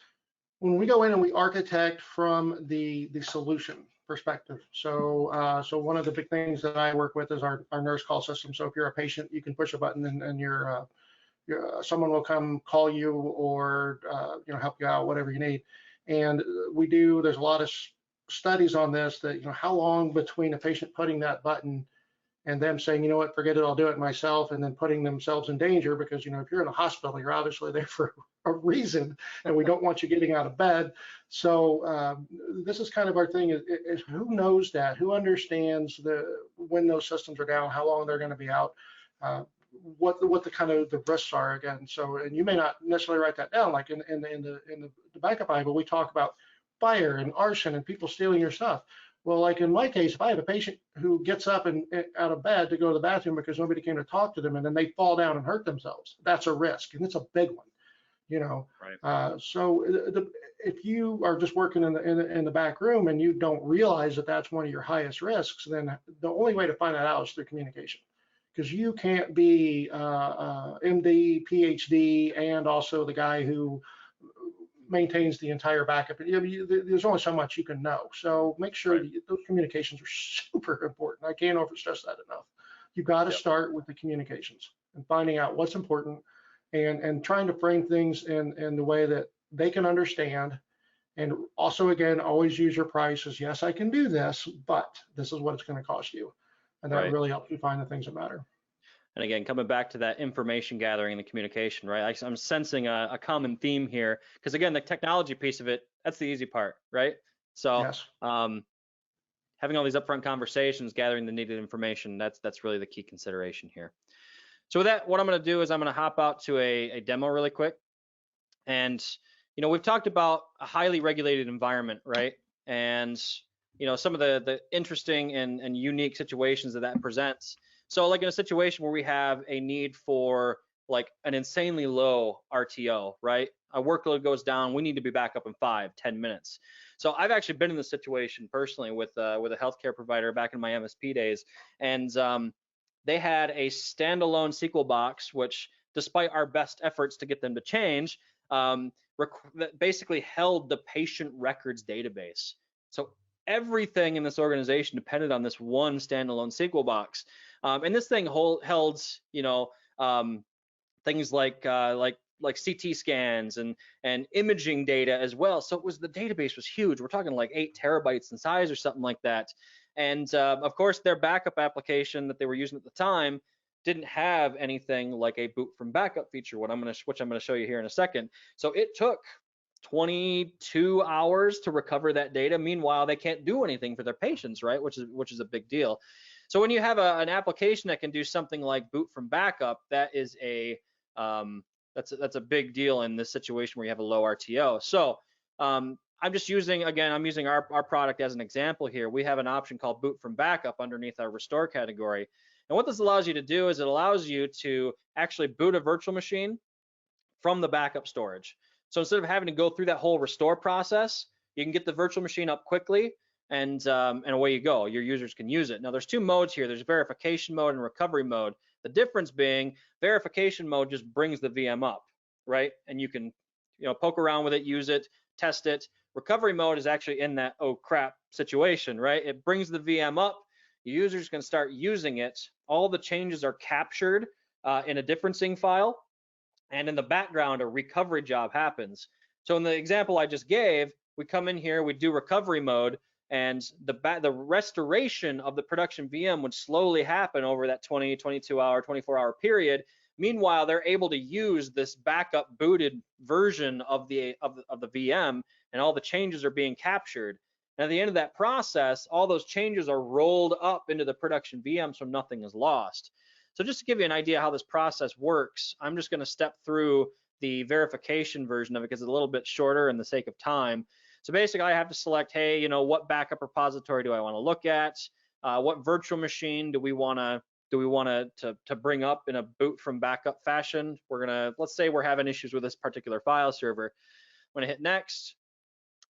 when we go in and we architect from the solution perspective. So one of the big things that I work with is our nurse call system. So if you're a patient, you can push a button and someone will come call you or help you out, whatever you need. And there's a lot of studies on this that how long between a patient putting that button and them saying, you know what, forget it, I'll do it myself, and then putting themselves in danger because, if you're in a hospital, you're obviously there for a reason, and we don't want you getting out of bed. So this is kind of our thing is who knows that, who understands when those systems are down, how long they're going to be out, what the kind of the risks are again. So, and you may not necessarily write that down, like in the backup Bible, we talk about fire and arson and people stealing your stuff. Well, like in my case, if I have a patient who gets up and out of bed to go to the bathroom because nobody came to talk to them, and then they fall down and hurt themselves, that's a risk, and it's a big one. Right. If you are just working in the back room and you don't realize that that's one of your highest risks, then the only way to find that out is through communication, because you can't be MD, PhD, and also the guy who maintains the entire backup. There's only so much you can know. So make sure Right. those communications are super important. I can't overstress that enough. You've got to Yep. start with the communications and finding out what's important and trying to frame things in the way that they can understand. And also, again, always use your price as, yes, I can do this, but this is what it's going to cost you. And that Right. really helps you find the things that matter. And again, coming back to that information gathering and the communication, right? I'm sensing a common theme here because again, the technology piece of it, that's the easy part, right? So Yes. having all these upfront conversations, gathering the needed information, that's really the key consideration here. So with that, what I'm going to do is I'm going to hop out to a demo really quick. And we've talked about a highly regulated environment, right? And some of the interesting and unique situations that presents. So like in a situation where we have a need for like an insanely low RTO, right? Our workload goes down, we need to be back up in 5-10 minutes. So I've actually been in this situation personally with a healthcare provider back in my MSP days, and they had a standalone SQL box, which despite our best efforts to get them to change, that basically held the patient records database. So everything in this organization depended on this one standalone SQL box. And this thing held, things like CT scans and imaging data as well. So the database was huge. We're talking like 8 terabytes in size or something like that. And of course, their backup application that they were using at the time didn't have anything like a boot from backup feature, which I'm going to show you here in a second. So it took 22 hours to recover that data. Meanwhile, they can't do anything for their patients, right? Which is a big deal. So when you have an application that can do something like boot from backup, that is that's a big deal in this situation where you have a low RTO. So I'm using our product as an example here. We have an option called boot from backup underneath our restore category. And what this allows you to do is it allows you to actually boot a virtual machine from the backup storage. So instead of having to go through that whole restore process, you can get the virtual machine up quickly, and away you go. Your users can use it. Now there's 2 modes here. There's verification mode and recovery mode. The difference being verification mode just brings the VM up, right? And you can poke around with it, use it, test it. Recovery mode is actually in that oh crap situation, right? It brings the VM up. Your users can start using it. All the changes are captured in a differencing file, and in the background a recovery job happens. So in the example I just gave, we come in here, we do recovery mode, and the restoration of the production VM would slowly happen over that 20, 22 hour, 24 hour period. Meanwhile, they're able to use this backup booted version of the VM, and all the changes are being captured. And at the end of that process, all those changes are rolled up into the production VM, so nothing is lost. So just to give you an idea how this process works, I'm just going to step through the verification version of it because it's a little bit shorter in the sake of time. So basically, I have to select, hey, what backup repository do I want to look at? What virtual machine do we want to bring up in a boot from backup fashion? Let's say we're having issues with this particular file server. I'm going to hit next.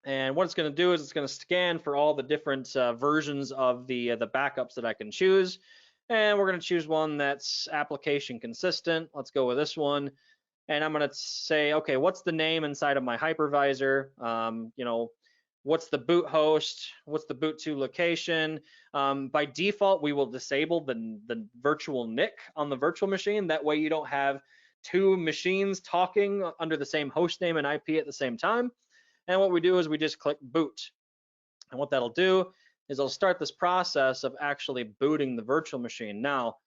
And what it's going to do is it's going to scan for all the different versions of the backups that I can choose. And we're going to choose one that's application consistent. Let's go with this one. And I'm going to say, okay, what's the name inside of my hypervisor? What's the boot host? What's the boot to location? By default, we will disable the virtual NIC on the virtual machine. That way you don't have two machines talking under the same host name and IP at the same time. And what we do is we just click boot. And what that'll do is it'll start this process of actually booting the virtual machine. Now,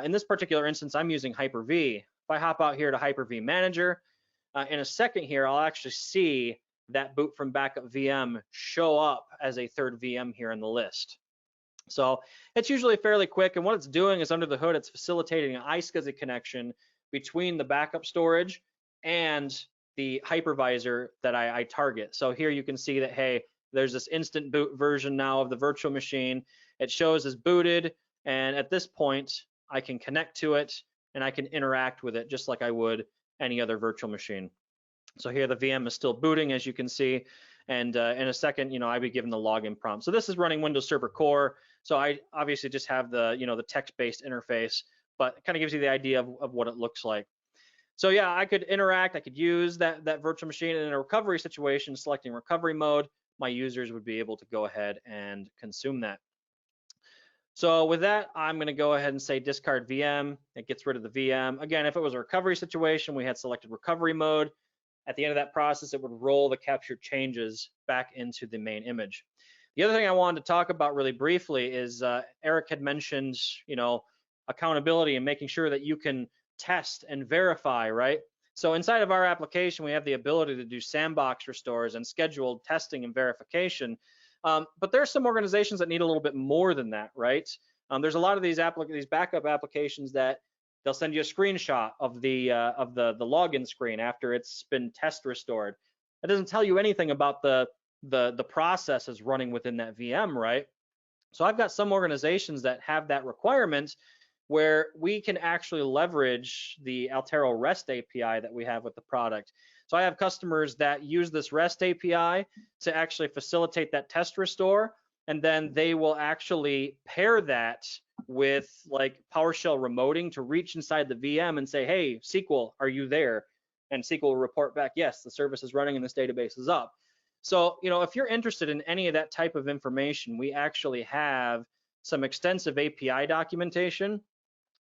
in this particular instance, I'm using Hyper-V. If I hop out here to Hyper-V Manager, in a second here, I'll actually see that boot from backup VM show up as a third VM here in the list. So it's usually fairly quick, and what it's doing is under the hood, it's facilitating an iSCSI connection between the backup storage and the hypervisor that I target. So here you can see that, hey, there's this instant boot version now of the virtual machine. It shows as booted, and at this point, I can connect to it and I can interact with it just like I would any other virtual machine. So here the VM is still booting, as you can see, and in a second, I'll be given the login prompt. So this is running Windows Server Core, so I obviously just have the the text-based interface, but it kind of gives you the idea of what it looks like. So yeah, I could interact, I could use that virtual machine in a recovery situation, selecting recovery mode. My users would be able to go ahead and consume that. So with that, I'm going to go ahead and say discard VM. It gets rid of the VM. Again, if it was a recovery situation, we had selected recovery mode. At the end of that process, it would roll the captured changes back into the main image. The other thing I wanted to talk about really briefly is Eric had mentioned, accountability and making sure that you can test and verify, right? So inside of our application, we have the ability to do sandbox restores and scheduled testing and verification. But there's some organizations that need a little bit more than that, right? There's a lot of these backup applications that they'll send you a screenshot of the login screen after it's been test restored. It doesn't tell you anything about the processes running within that VM, right? So I've got some organizations that have that requirement where we can actually leverage the Altero REST API that we have with the product. So I have customers that use this REST API to actually facilitate that test restore, and then they will actually pair that with like PowerShell remoting to reach inside the VM and say, hey, SQL, are you there? And SQL will report back, yes, the service is running and this database is up. So, if you're interested in any of that type of information, we actually have some extensive API documentation.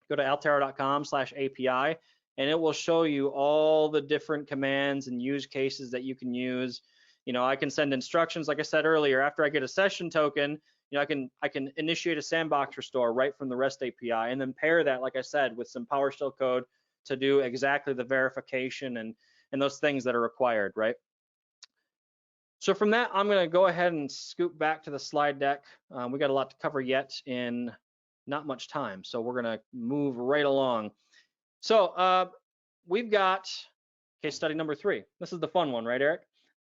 Go to altero.com/API, and it will show you all the different commands and use cases that you can use. I can send instructions, like I said earlier, after I get a session token, I can initiate a sandbox restore right from the REST API, and then pair that, like I said, with some PowerShell code to do exactly the verification and those things that are required, right? So from that, I'm going to go ahead and scoot back to the slide deck. We got a lot to cover yet in not much time, so we're going to move right along. So we've got case study number 3. This is the fun one, right, Eric?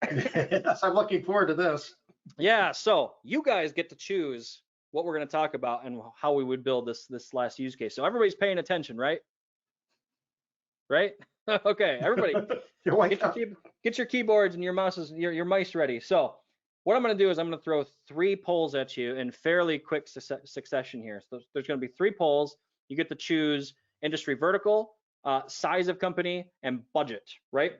Yes, I'm looking forward to this. Yeah, so you guys get to choose what we're going to talk about and how we would build this last use case. So everybody's paying attention, right? Right? Okay, everybody, get your keyboards and your mouses, your mice ready. So what I'm going to do is I'm going to throw 3 polls at you in fairly quick succession here. So there's going to be 3 polls. You get to choose industry vertical, size of company, and budget, right?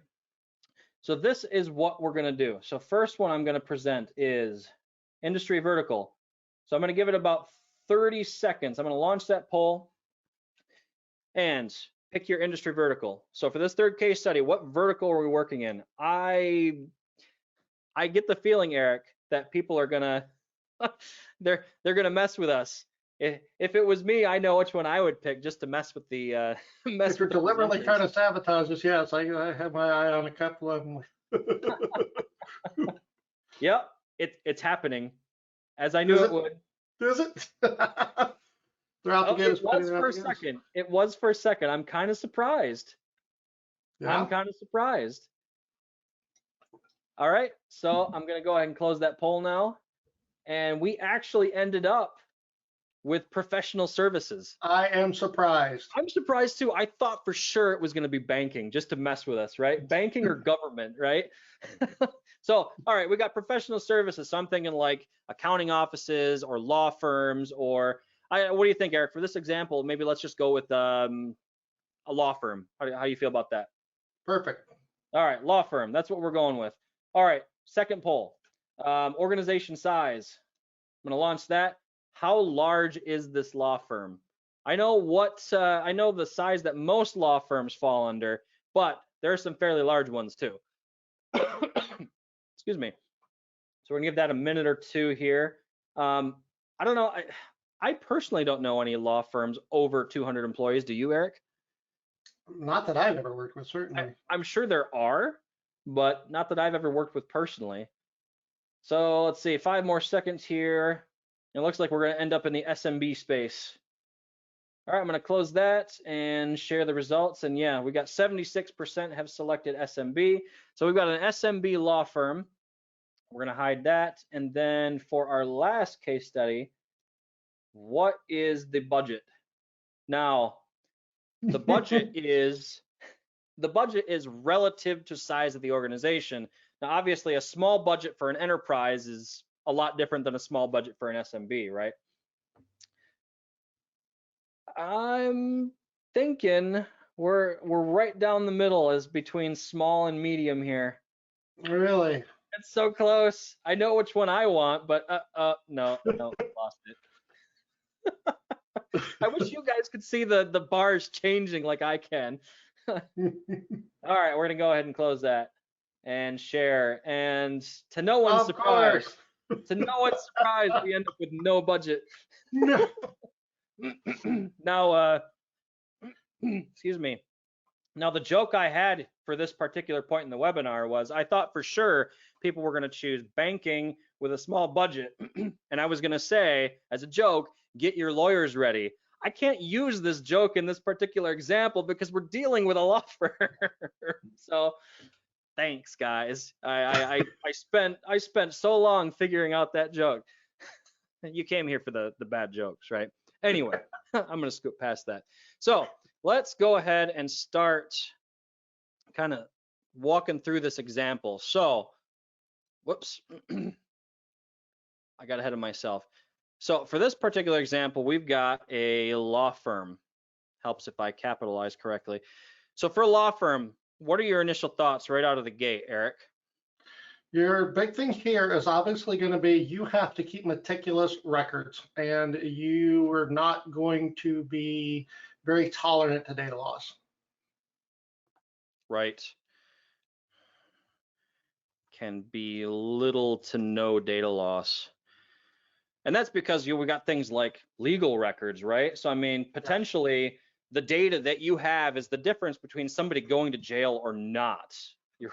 So this is what we're going to do. So first one I'm going to present is industry vertical. So I'm going to give it about 30 seconds. I'm going to launch that poll and pick your industry vertical. So for this third case study, what vertical are we working in? I get the feeling, Eric, that people are gonna they're gonna mess with us. If it was me, I know which one I would pick just to mess with the mess. If you're deliberately trying to sabotage us, yes, I have my eye on a couple of them. Yep, it's happening, as I knew it would. Is it? It was for a second. It was for a second. I'm kind of surprised. Yeah. I'm kind of surprised. All right, so I'm gonna go ahead and close that poll now. And we actually ended up with professional services. I am surprised. I'm surprised too. I thought for sure it was gonna be banking just to mess with us, right? Banking or government, right? So, all right, we got professional services. So I'm thinking like accounting offices or law firms or What do you think, Eric? For this example, maybe let's just go with a law firm. How do you feel about that? Perfect. All right, law firm. That's what we're going with. All right, second poll. Organization size. I'm going to launch that. How large is this law firm? I know the size that most law firms fall under, but there are some fairly large ones too. Excuse me. So we're gonna give that a minute or two here. I don't know. I personally don't know any law firms over 200 employees. Do you, Eric? Not that I've ever worked with, certainly. I'm sure there are, but not that I've ever worked with personally. So let's see, 5 more seconds here. It looks like we're going to end up in the SMB space. All right, I'm going to close that and share the results. And yeah, we got 76% have selected SMB. So we've got an SMB law firm. We're going to hide that. And then for our last case study, what is the budget? Now, the budget is relative to size of the organization. Now, obviously, a small budget for an enterprise is a lot different than a small budget for an SMB, right? I'm thinking we're right down the middle as between small and medium here. Really? It's so close. I know which one I want, but no, lost it. I wish you guys could see the bars changing like I can. All right, we're gonna go ahead and close that and share. And to no one's surprise, we end up with no budget. No. Now, excuse me. Now, the joke I had for this particular point in the webinar was I thought for sure people were going to choose banking with a small budget. And I was going to say, as a joke, get your lawyers ready. I can't use this joke in this particular example because we're dealing with a law firm. So thanks, guys. I spent so long figuring out that joke. You came here for the bad jokes, right? Anyway, I'm going to scoot past that. So let's go ahead and start kind of walking through this example. So, whoops, I got ahead of myself. So for this particular example, we've got a law firm. Helps if I capitalize correctly. So for a law firm, what are your initial thoughts right out of the gate, Eric? Your big thing here is obviously going to be you have to keep meticulous records, and you are not going to be very tolerant to data loss. Right. Can be little to no data loss. And that's because we got things like legal records, right? So I mean, potentially the data that you have is the difference between somebody going to jail or not,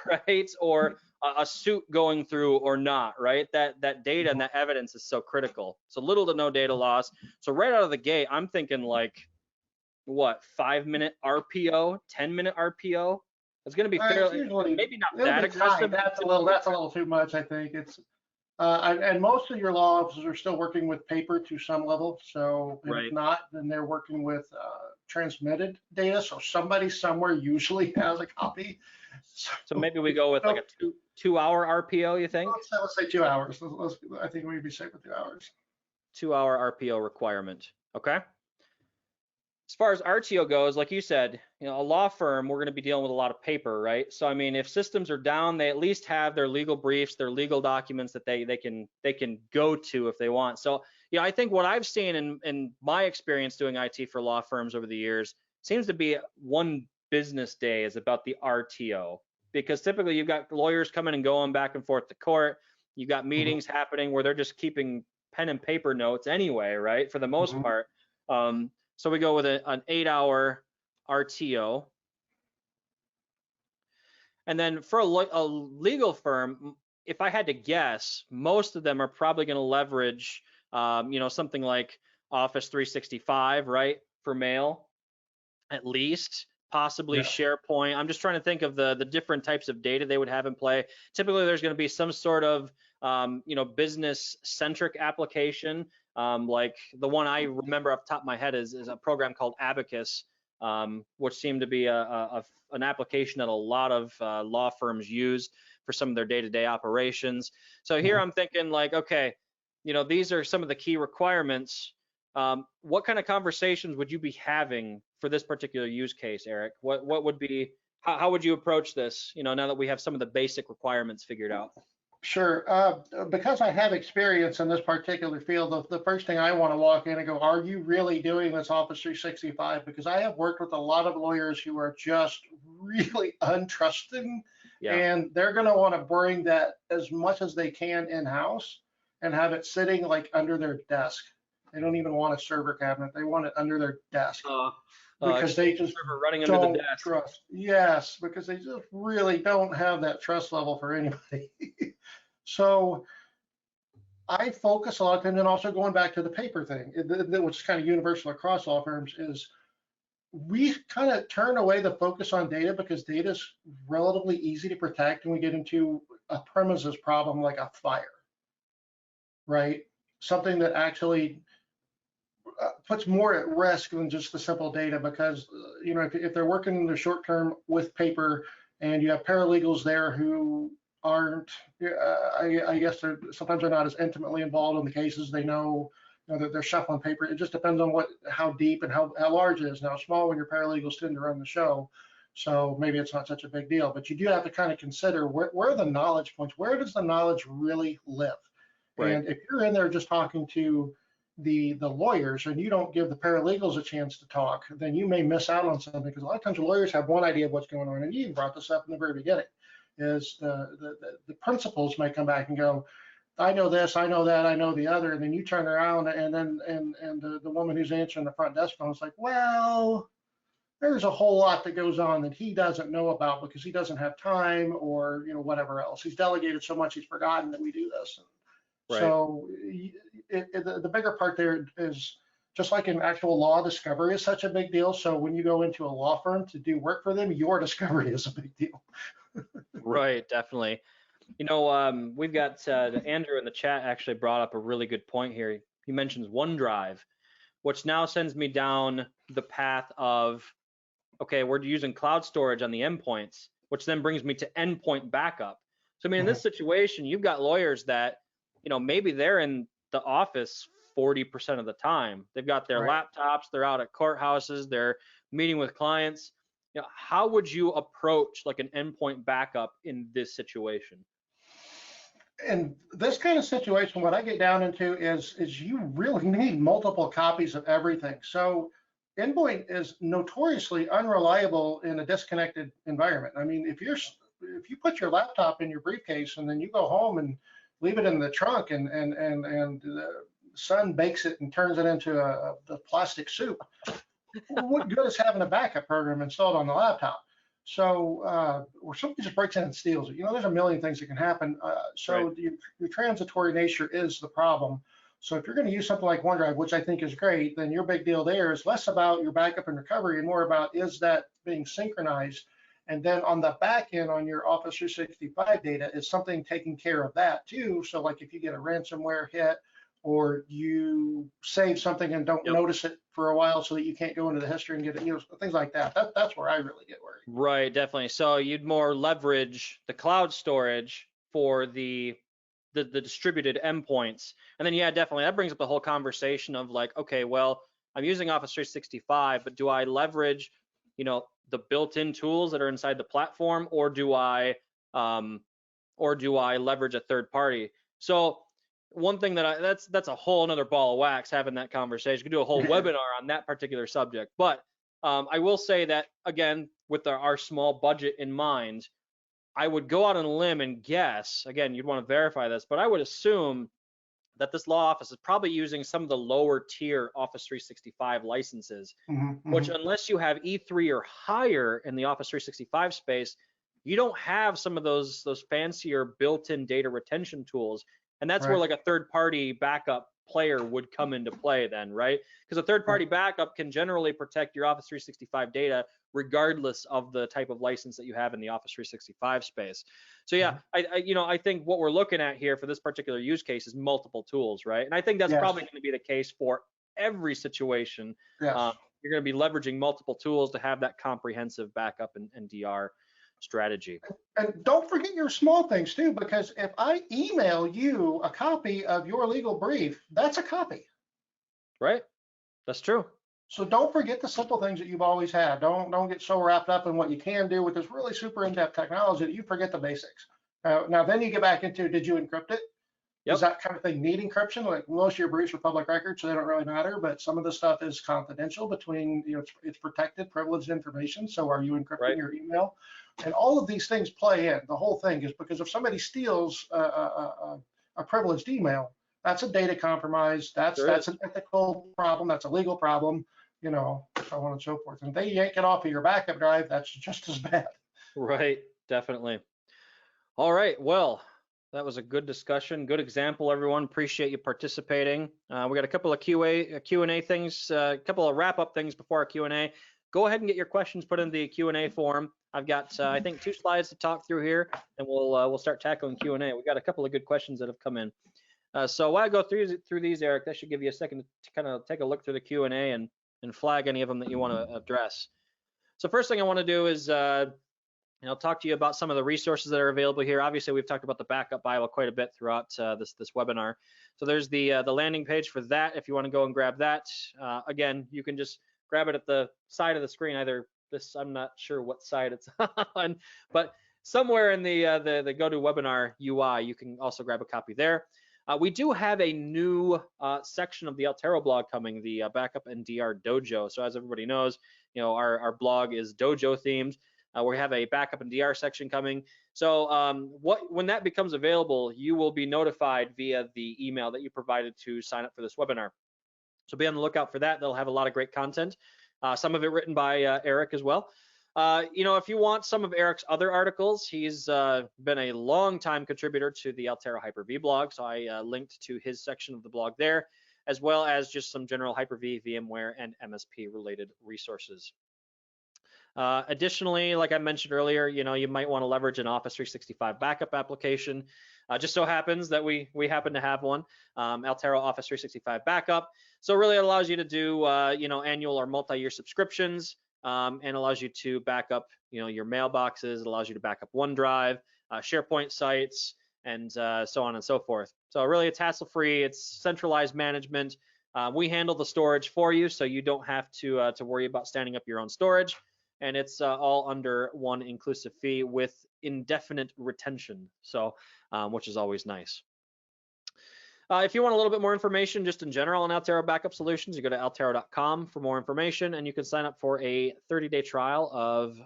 right? Or a suit going through or not, right? That data and that evidence is so critical. So little to no data loss. So right out of the gate, I'm thinking like, what, 5-minute RPO, 10-minute RPO? It's going to be fairly, maybe not that aggressive. That's a little too much, I think. It's and most of your law offices are still working with paper to some level. So if not, then they're working with transmitted data. So somebody somewhere usually has a copy. So maybe we go with like a two-hour RPO, you think? Let's say 2 hours. I think we'd be safe with 2 hours. 2-hour RPO requirement. Okay. As far as RTO goes, like you said, a law firm, we're going to be dealing with a lot of paper, right? So I mean, if systems are down, they at least have their legal briefs, their legal documents that they can go to if they want. So I think what I've seen in my experience doing IT for law firms over the years seems to be one business day is about the RTO, because typically you've got lawyers coming and going back and forth to court. You've got meetings happening where they're just keeping pen and paper notes anyway, right? For the most part. So we go with an 8-hour RTO. And then for a legal firm, if I had to guess, most of them are probably going to leverage, something like Office 365, right, for mail, at least, possibly SharePoint. I'm just trying to think of the different types of data they would have in play. Typically, there's going to be some sort of, business-centric application. Like the one I remember off the top of my head is a program called Abacus, which seemed to be an application that a lot of law firms use for some of their day-to-day operations. So here I'm thinking like, okay, these are some of the key requirements. What kind of conversations would you be having for this particular use case, Eric? What would be, how would you approach this, now that we have some of the basic requirements figured out? Sure. Because I have experience in this particular field, the first thing I want to walk in and go, are you really doing this Office 365? Because I have worked with a lot of lawyers who are just really untrusting, Yeah. and they're going to want to bring that as much as they can in-house and have it sitting like under their desk. They don't even want a server cabinet. They want it under their desk because they Exchange just server running under the don't desk. trust. Yes, because they just really don't have that trust level for anybody. So I focus a lot, and then also going back to the paper thing, which is kind of universal across law firms, is we kind of turn away the focus on data because data is relatively easy to protect, and we get into a premises problem like a fire, right? Something that actually puts more at risk than just the simple data, because if they're working in the short term with paper and you have paralegals there who aren't, I guess sometimes they're not as intimately involved in the cases. They know, that they're shuffling paper. It just depends on how deep and how large it is. Now, small, when your paralegals tend to run the show, so maybe it's not such a big deal. But you do have to kind of consider where are the knowledge points. Where does the knowledge really live? Right. And if you're in there just talking to the lawyers and you don't give the paralegals a chance to talk, then you may miss out on something, because a lot of times the lawyers have one idea of what's going on, and you even brought this up in the very beginning, is the principals may come back and go, I know this, I know that, I know the other, and then you turn around and then the woman who's answering the front desk phone is like, well, there's a whole lot that goes on that he doesn't know about because he doesn't have time, or whatever else. He's delegated so much he's forgotten that we do this. Right. So the bigger part there is, just like in actual law, discovery is such a big deal. So when you go into a law firm to do work for them, your discovery is a big deal. Right, definitely. We've got Andrew in the chat actually brought up a really good point here. He mentions OneDrive, which now sends me down the path of, okay, we're using cloud storage on the endpoints, which then brings me to endpoint backup. So I mean, in this situation, you've got lawyers that, maybe they're in the office 40% of the time. They've got their Right. laptops, they're out at courthouses, they're meeting with clients. How would you approach like an endpoint backup in this situation? In this kind of situation, what I get down into is you really need multiple copies of everything. So endpoint is notoriously unreliable in a disconnected environment. I mean, if you put your laptop in your briefcase and then you go home and leave it in the trunk, and the sun bakes it and turns it into the plastic soup, what good is having a backup program installed on the laptop? So, or somebody just breaks in and steals it. There's a million things that can happen. So Right. the transitory nature is the problem. So if you're going to use something like OneDrive, which I think is great, then your big deal there is less about your backup and recovery and more about, is that being synchronized? And then on the back end, on your Office 365 data, is something taking care of that too. So like if you get a ransomware hit, or you save something and don't Yep. notice it for a while so that you can't go into the history and get it, things like that. That's where I really get worried. Right, definitely. So you'd more leverage the cloud storage for the distributed endpoints. And then yeah, definitely that brings up the whole conversation of like, okay, well, I'm using Office 365, but do I leverage, the built-in tools that are inside the platform, or do I leverage a third party? So one thing that's a whole another ball of wax, having that conversation. We could do a whole webinar on that particular subject. But I will say that, again, with our small budget in mind, I would go out on a limb and guess, again, you'd want to verify this, but I would assume that this law office is probably using some of the lower tier Office 365 licenses, which, unless you have E3 or higher in the Office 365 space, you don't have some of those fancier built-in data retention tools. And that's where Right. like a third-party backup player would come into play then, right? Because a third-party backup can generally protect your Office 365 data regardless of the type of license that you have in the Office 365 space. So yeah, I think what we're looking at here for this particular use case is multiple tools, right? And I think that's Yes. probably going to be the case for every situation. Yes. You're going to be leveraging multiple tools to have that comprehensive backup and DR strategy. And don't forget your small things too, because if I email you a copy of your legal brief, that's a copy. Right? That's true. So don't forget the simple things that you've always had. Don't get so wrapped up in what you can do with this really super in-depth technology that you forget the basics. Now then you get back into, did you encrypt it? Does Yep. that kind of thing need encryption? Like most of your briefs are public records, so they don't really matter. But some of the stuff is confidential between, it's protected, privileged information. So are you encrypting Right. your email? And all of these things play in. The whole thing is because if somebody steals a privileged email, that's a data compromise. That's Sure is. an ethical problem. That's a legal problem. So on and so forth. And if they yank it off of your backup drive, that's just as bad. Right. Definitely. All right. Well, that was a good discussion. Good example, everyone. Appreciate you participating. We got a couple of Q&A things, a couple of wrap-up things before our Q&A. Go ahead and get your questions put in the Q&A form. I've got, I think, 2 slides to talk through here, and we'll start tackling Q&A. We got a couple of good questions that have come in. So while I go through these, Eric, that should give you a second to kind of take a look through the Q&A and flag any of them that you want to address. So first thing I want to do is and I'll talk to you about some of the resources that are available here. Obviously, we've talked about the backup Bible quite a bit throughout this webinar. So there's the landing page for that. If you want to go and grab that, again, you can just grab it at the side of the screen. Either this, I'm not sure what side it's on, but somewhere in the GoToWebinar UI, you can also grab a copy there. We do have a new section of the Altero blog coming, the Backup and DR Dojo. So as everybody knows, our blog is dojo themed. We have a backup and DR section coming. So when that becomes available, you will be notified via the email that you provided to sign up for this webinar. So be on the lookout for that. They'll have a lot of great content, some of it written by Eric as well. If you want some of Eric's other articles, he's been a long-time contributor to the Altero Hyper-V blog, so I linked to his section of the blog there, as well as just some general Hyper-V, VMware, and MSP-related resources. Additionally, like I mentioned earlier, you might want to leverage an Office 365 backup application. Just so happens that we happen to have one, Altero Office 365 Backup. So really it allows you to do, annual or multi-year subscriptions, and allows you to back up, your mailboxes. It allows you to back up OneDrive, SharePoint sites, and so on and so forth. So really it's hassle-free. It's centralized management. We handle the storage for you, so you don't have to worry about standing up your own storage. And it's all under one inclusive fee with indefinite retention, so which is always nice. If you want a little bit more information just in general on Altero Backup Solutions, you go to altero.com for more information, and you can sign up for a 30-day trial of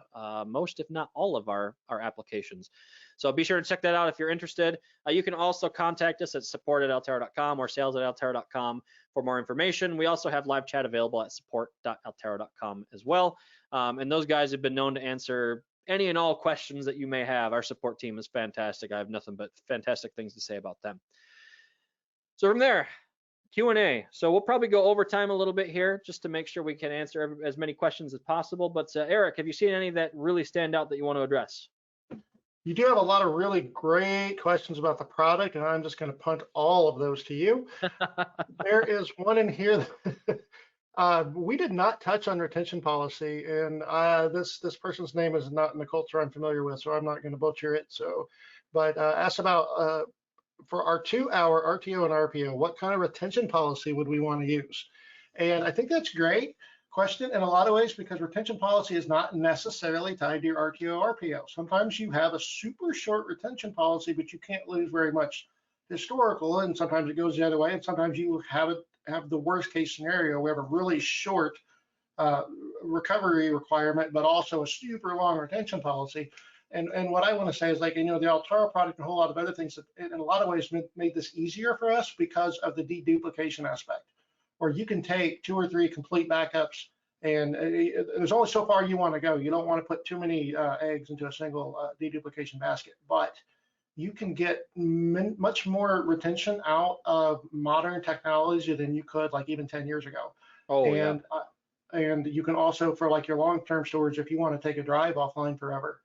most, if not all, of our applications. So be sure to check that out if you're interested. You can also contact us at support@altero.com or sales@altero.com for more information. We also have live chat available at support.altero.com as well. And those guys have been known to answer any and all questions that you may have. Our support team is fantastic. I have nothing but fantastic things to say about them. So from there, Q&A. So we'll probably go over time a little bit here just to make sure we can answer as many questions as possible. But Eric, have you seen any that really stand out that you want to address? You do have a lot of really great questions about the product, and I'm just going to punt all of those to you. There is one in here that we did not touch on retention policy, and this person's name is not in the culture I'm familiar with, so I'm not going to butcher it. But asked about for our 2-hour RTO and RPO, what kind of retention policy would we want to use? And I think that's great question in a lot of ways, because retention policy is not necessarily tied to your RTO RPO. Sometimes you have a super short retention policy, but you can't lose very much historical, and sometimes it goes the other way, and sometimes you have the worst case scenario. We have a really short recovery requirement, but also a super long retention policy. And what I want to say is, like, the Altero product and a whole lot of other things that in a lot of ways made this easier for us because of the deduplication aspect, where you can take 2 or 3 complete backups, and there's only so far you want to go. You don't want to put too many eggs into a single deduplication basket, but you can get much more retention out of modern technology than you could like even 10 years ago. Oh, and yeah. And you can also, for like your long-term storage, if you want to take a drive offline forever,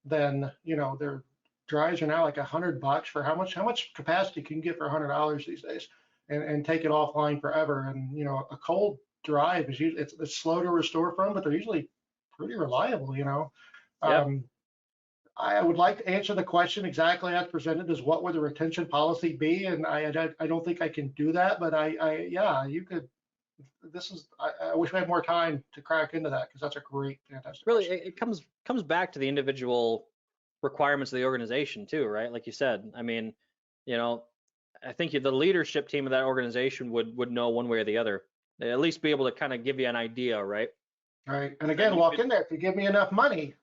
then their drives are now like $100 for how much capacity can you get for $100 these days, and take it offline forever. And a cold drive is usually it's slow to restore from, but they're usually pretty reliable. Yep. I would like to answer the question exactly as presented, as what would the retention policy be, and I don't think I can do that, but yeah, you could I wish we had more time to crack into that because that's a great, fantastic Really, question. it comes back to the individual requirements of the organization too, right? Like you said, I mean, you know, I think the leadership team of that organization would know one way or the other. They at least be able to kind of give you an idea, right? Right. And Then again, you walk could, in there. If you give me enough money,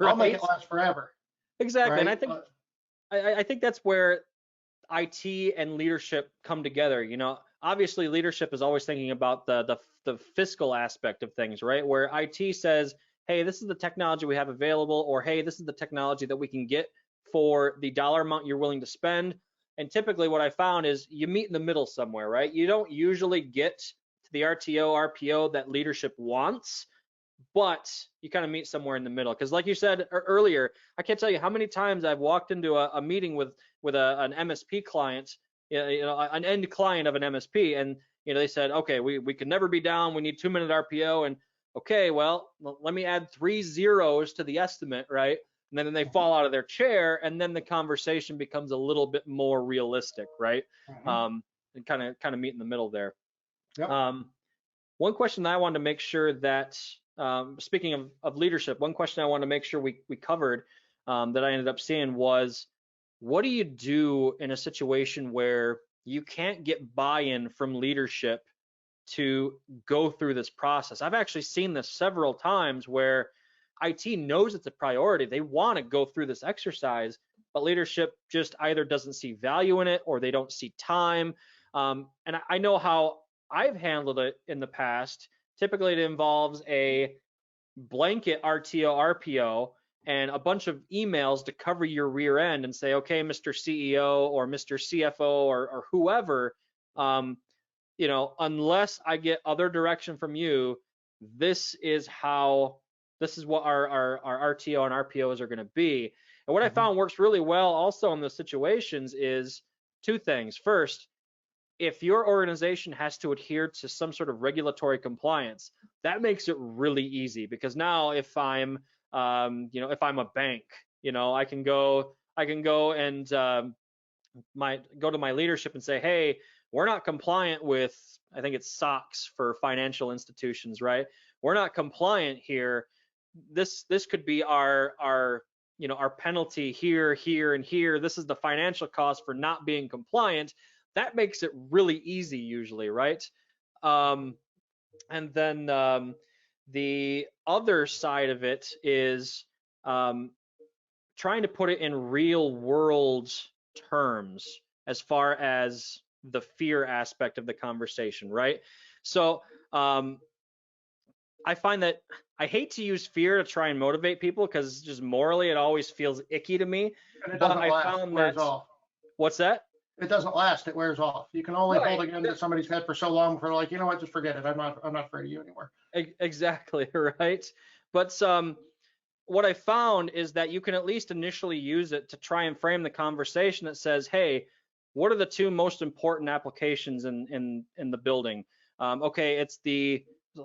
I'll make it right? last forever. Exactly. And Right. I think I think that's where IT and leadership come together. You know, obviously leadership is always thinking about the fiscal aspect of things, right? Where IT says, hey, this is the technology we have available, or hey, this is the technology that we can get for the dollar amount you're willing to spend. And typically what I found is you meet in the middle somewhere, right? You don't usually get to the RTO, RPO that leadership wants, but you kind of meet somewhere in the middle. Because like you said earlier, I can't tell you how many times I've walked into a meeting with an MSP client, an end client of an MSP, and they said, okay, we can never be down. We need 2-minute RPO, and okay, well, let me add 3 zeros to the estimate, right? And then they fall out of their chair, and then the conversation becomes a little bit more realistic, right? And kind of meet in the middle there. Yep. One question that I wanted to make sure that, speaking of leadership, one question I wanted to make sure we covered that I ended up seeing was, what do you do in a situation where you can't get buy-in from leadership to go through this process? I've actually seen this several times where IT knows it's a priority. They want to go through this exercise, but leadership just either doesn't see value in it or they don't see time. And I know how I've handled it in the past. Typically, it involves a blanket RTO, RPO, and a bunch of emails to cover your rear end and say, okay, Mr. CEO or Mr. CFO or whoever, unless I get other direction from you, this is what our RTO and RPOs are going to be. And what I found works really well also in those situations is 2 things. First, if your organization has to adhere to some sort of regulatory compliance, that makes it really easy, because now if I'm if I'm a bank, I can go and go to my leadership and say, hey, we're not compliant with, I think it's SOX for financial institutions, right? We're not compliant here. This could be our penalty here, here, and here. This is the financial cost for not being compliant. That makes it really easy usually, right? And then the other side of it is trying to put it in real world terms as far as the fear aspect of the conversation, right? So I find that I hate to use fear to try and motivate people, because just morally it always feels icky to me. And it But doesn't I last. It found wears that, off. what's that? It doesn't last. It wears off. You can only hold a Right. gun to somebody's head for so long for like, you know what, just forget it. I'm not afraid of you anymore. Exactly, right? But what I found is that you can at least initially use it to try and frame the conversation that says, hey, what are the 2 most important applications in the building? Okay,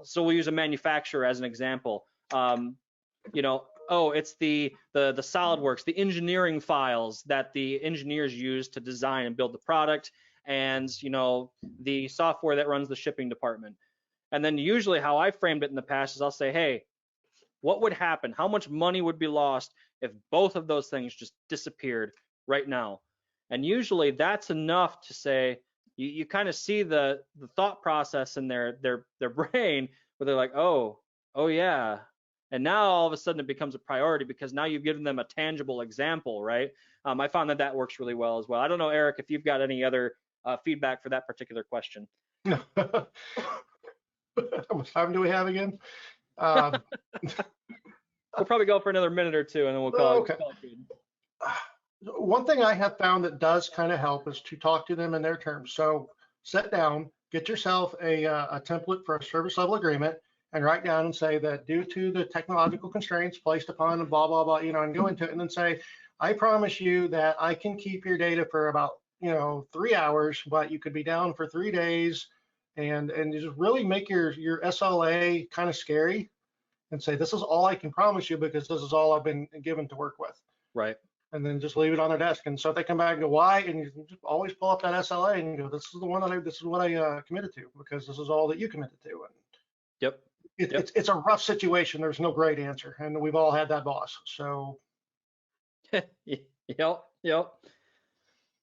so we'll use a manufacturer as an example. It's the SolidWorks, the engineering files that the engineers use to design and build the product, and the software that runs the shipping department. And then usually how I framed it in the past is I'll say, hey, what would happen? How much money would be lost if both of those things just disappeared right now? And usually that's enough to say, you kind of see the thought process in their brain, where they're like, oh yeah. And now all of a sudden it becomes a priority, because now you've given them a tangible example, right? I found that works really well as well. I don't know, Eric, if you've got any other feedback for that particular question. How much time do we have again? We'll probably go for another minute or 2, and then we'll call it good. One thing I have found that does kind of help is to talk to them in their terms. So sit down, get yourself a template for a service level agreement, and write down and say that due to the technological constraints placed upon blah, blah, blah, and go into it, and then say, I promise you that I can keep your data for about, 3 hours, but you could be down for 3 days, and just really make your SLA kind of scary, and say, this is all I can promise you because this is all I've been given to work with. Right. and then just leave it on their desk. And so if they come back and go, why? And you just always pull up that SLA and go, this is the one this is what I committed to, because this is all that you committed to. And Yep. Yep. it's a rough situation. There's no great answer. And we've all had that boss. So. Yep. Yep.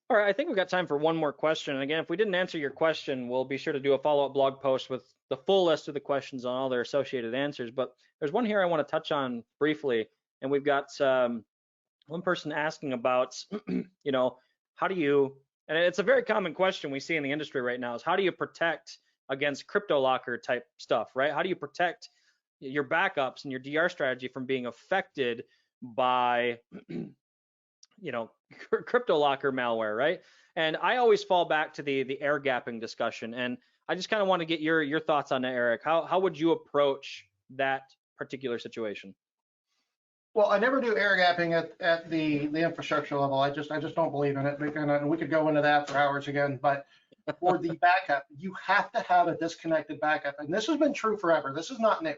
All right, I think we've got time for one more question. And again, if we didn't answer your question, we'll be sure to do a follow-up blog post with the full list of the questions and all their associated answers. But there's one here I want to touch on briefly, and we've got one person asking about, you know, how do you, and it's a very common question we see in the industry right now, is how do you protect against CryptoLocker type stuff, right? How do you protect your backups and your DR strategy from being affected by you know, CryptoLocker malware, right? And I always fall back to the air gapping discussion, and I just kind of want to get your thoughts on that, Eric. How would you approach that particular situation? Well, I never do air gapping at the infrastructure level. I just don't believe in it. And we could go into that for hours again. But for the backup, you have to have a disconnected backup, and this has been true forever. This is not new.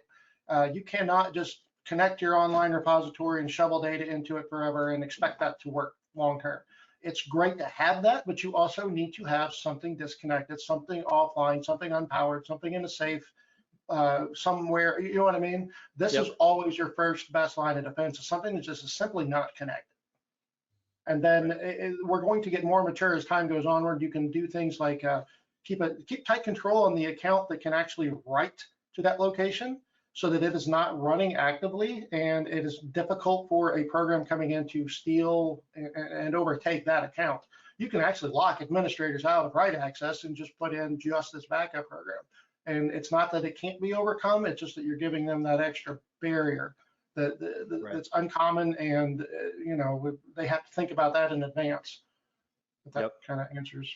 You cannot just connect your online repository and shovel data into it forever and expect that to work long term. It's great to have that, but you also need to have something disconnected, something offline, something unpowered, something in a safe somewhere. You know what I mean? This is always your first best line of defense. It's something that just is simply not connected. And then we're going to get more mature as time goes onward. You can do things like keep tight control on the account that can actually write to that location, so that it is not running actively and it is difficult for a program coming in to steal and overtake that account. You can actually lock administrators out of write access and just put in just this backup program. And it's not that it can't be overcome, it's just that you're giving them that extra barrier that's uncommon, and you know, they have to think about that in advance. If that kind of answers.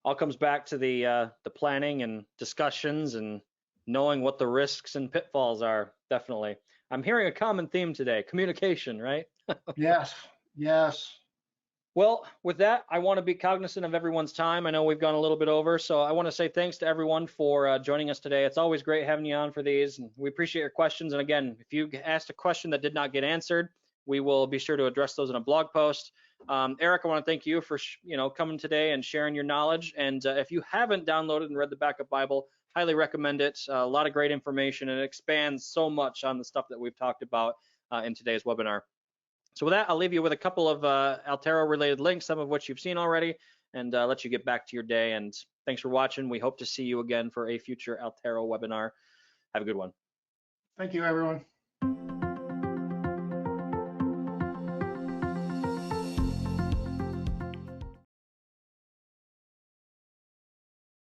All comes back to the planning and discussions and knowing what the risks and pitfalls are. Definitely. I'm hearing a common theme today: communication, right? Yes. Well, with that, I want to be cognizant of everyone's time. I know we've gone a little bit over, so I want to say thanks to everyone for joining us today. It's always great having you on for these, and we appreciate your questions. And again, if you asked a question that did not get answered, we will be sure to address those in a blog post. Eric, I want to thank you for coming today and sharing your knowledge. And if you haven't downloaded and read the Backup Bible, highly recommend it. A lot of great information, and it expands so much on the stuff that we've talked about in today's webinar. So with that, I'll leave you with a couple of Altero related links, some of which you've seen already, and let you get back to your day. And thanks for watching. We hope to see you again for a future Altero webinar. Have a good one. Thank you, everyone.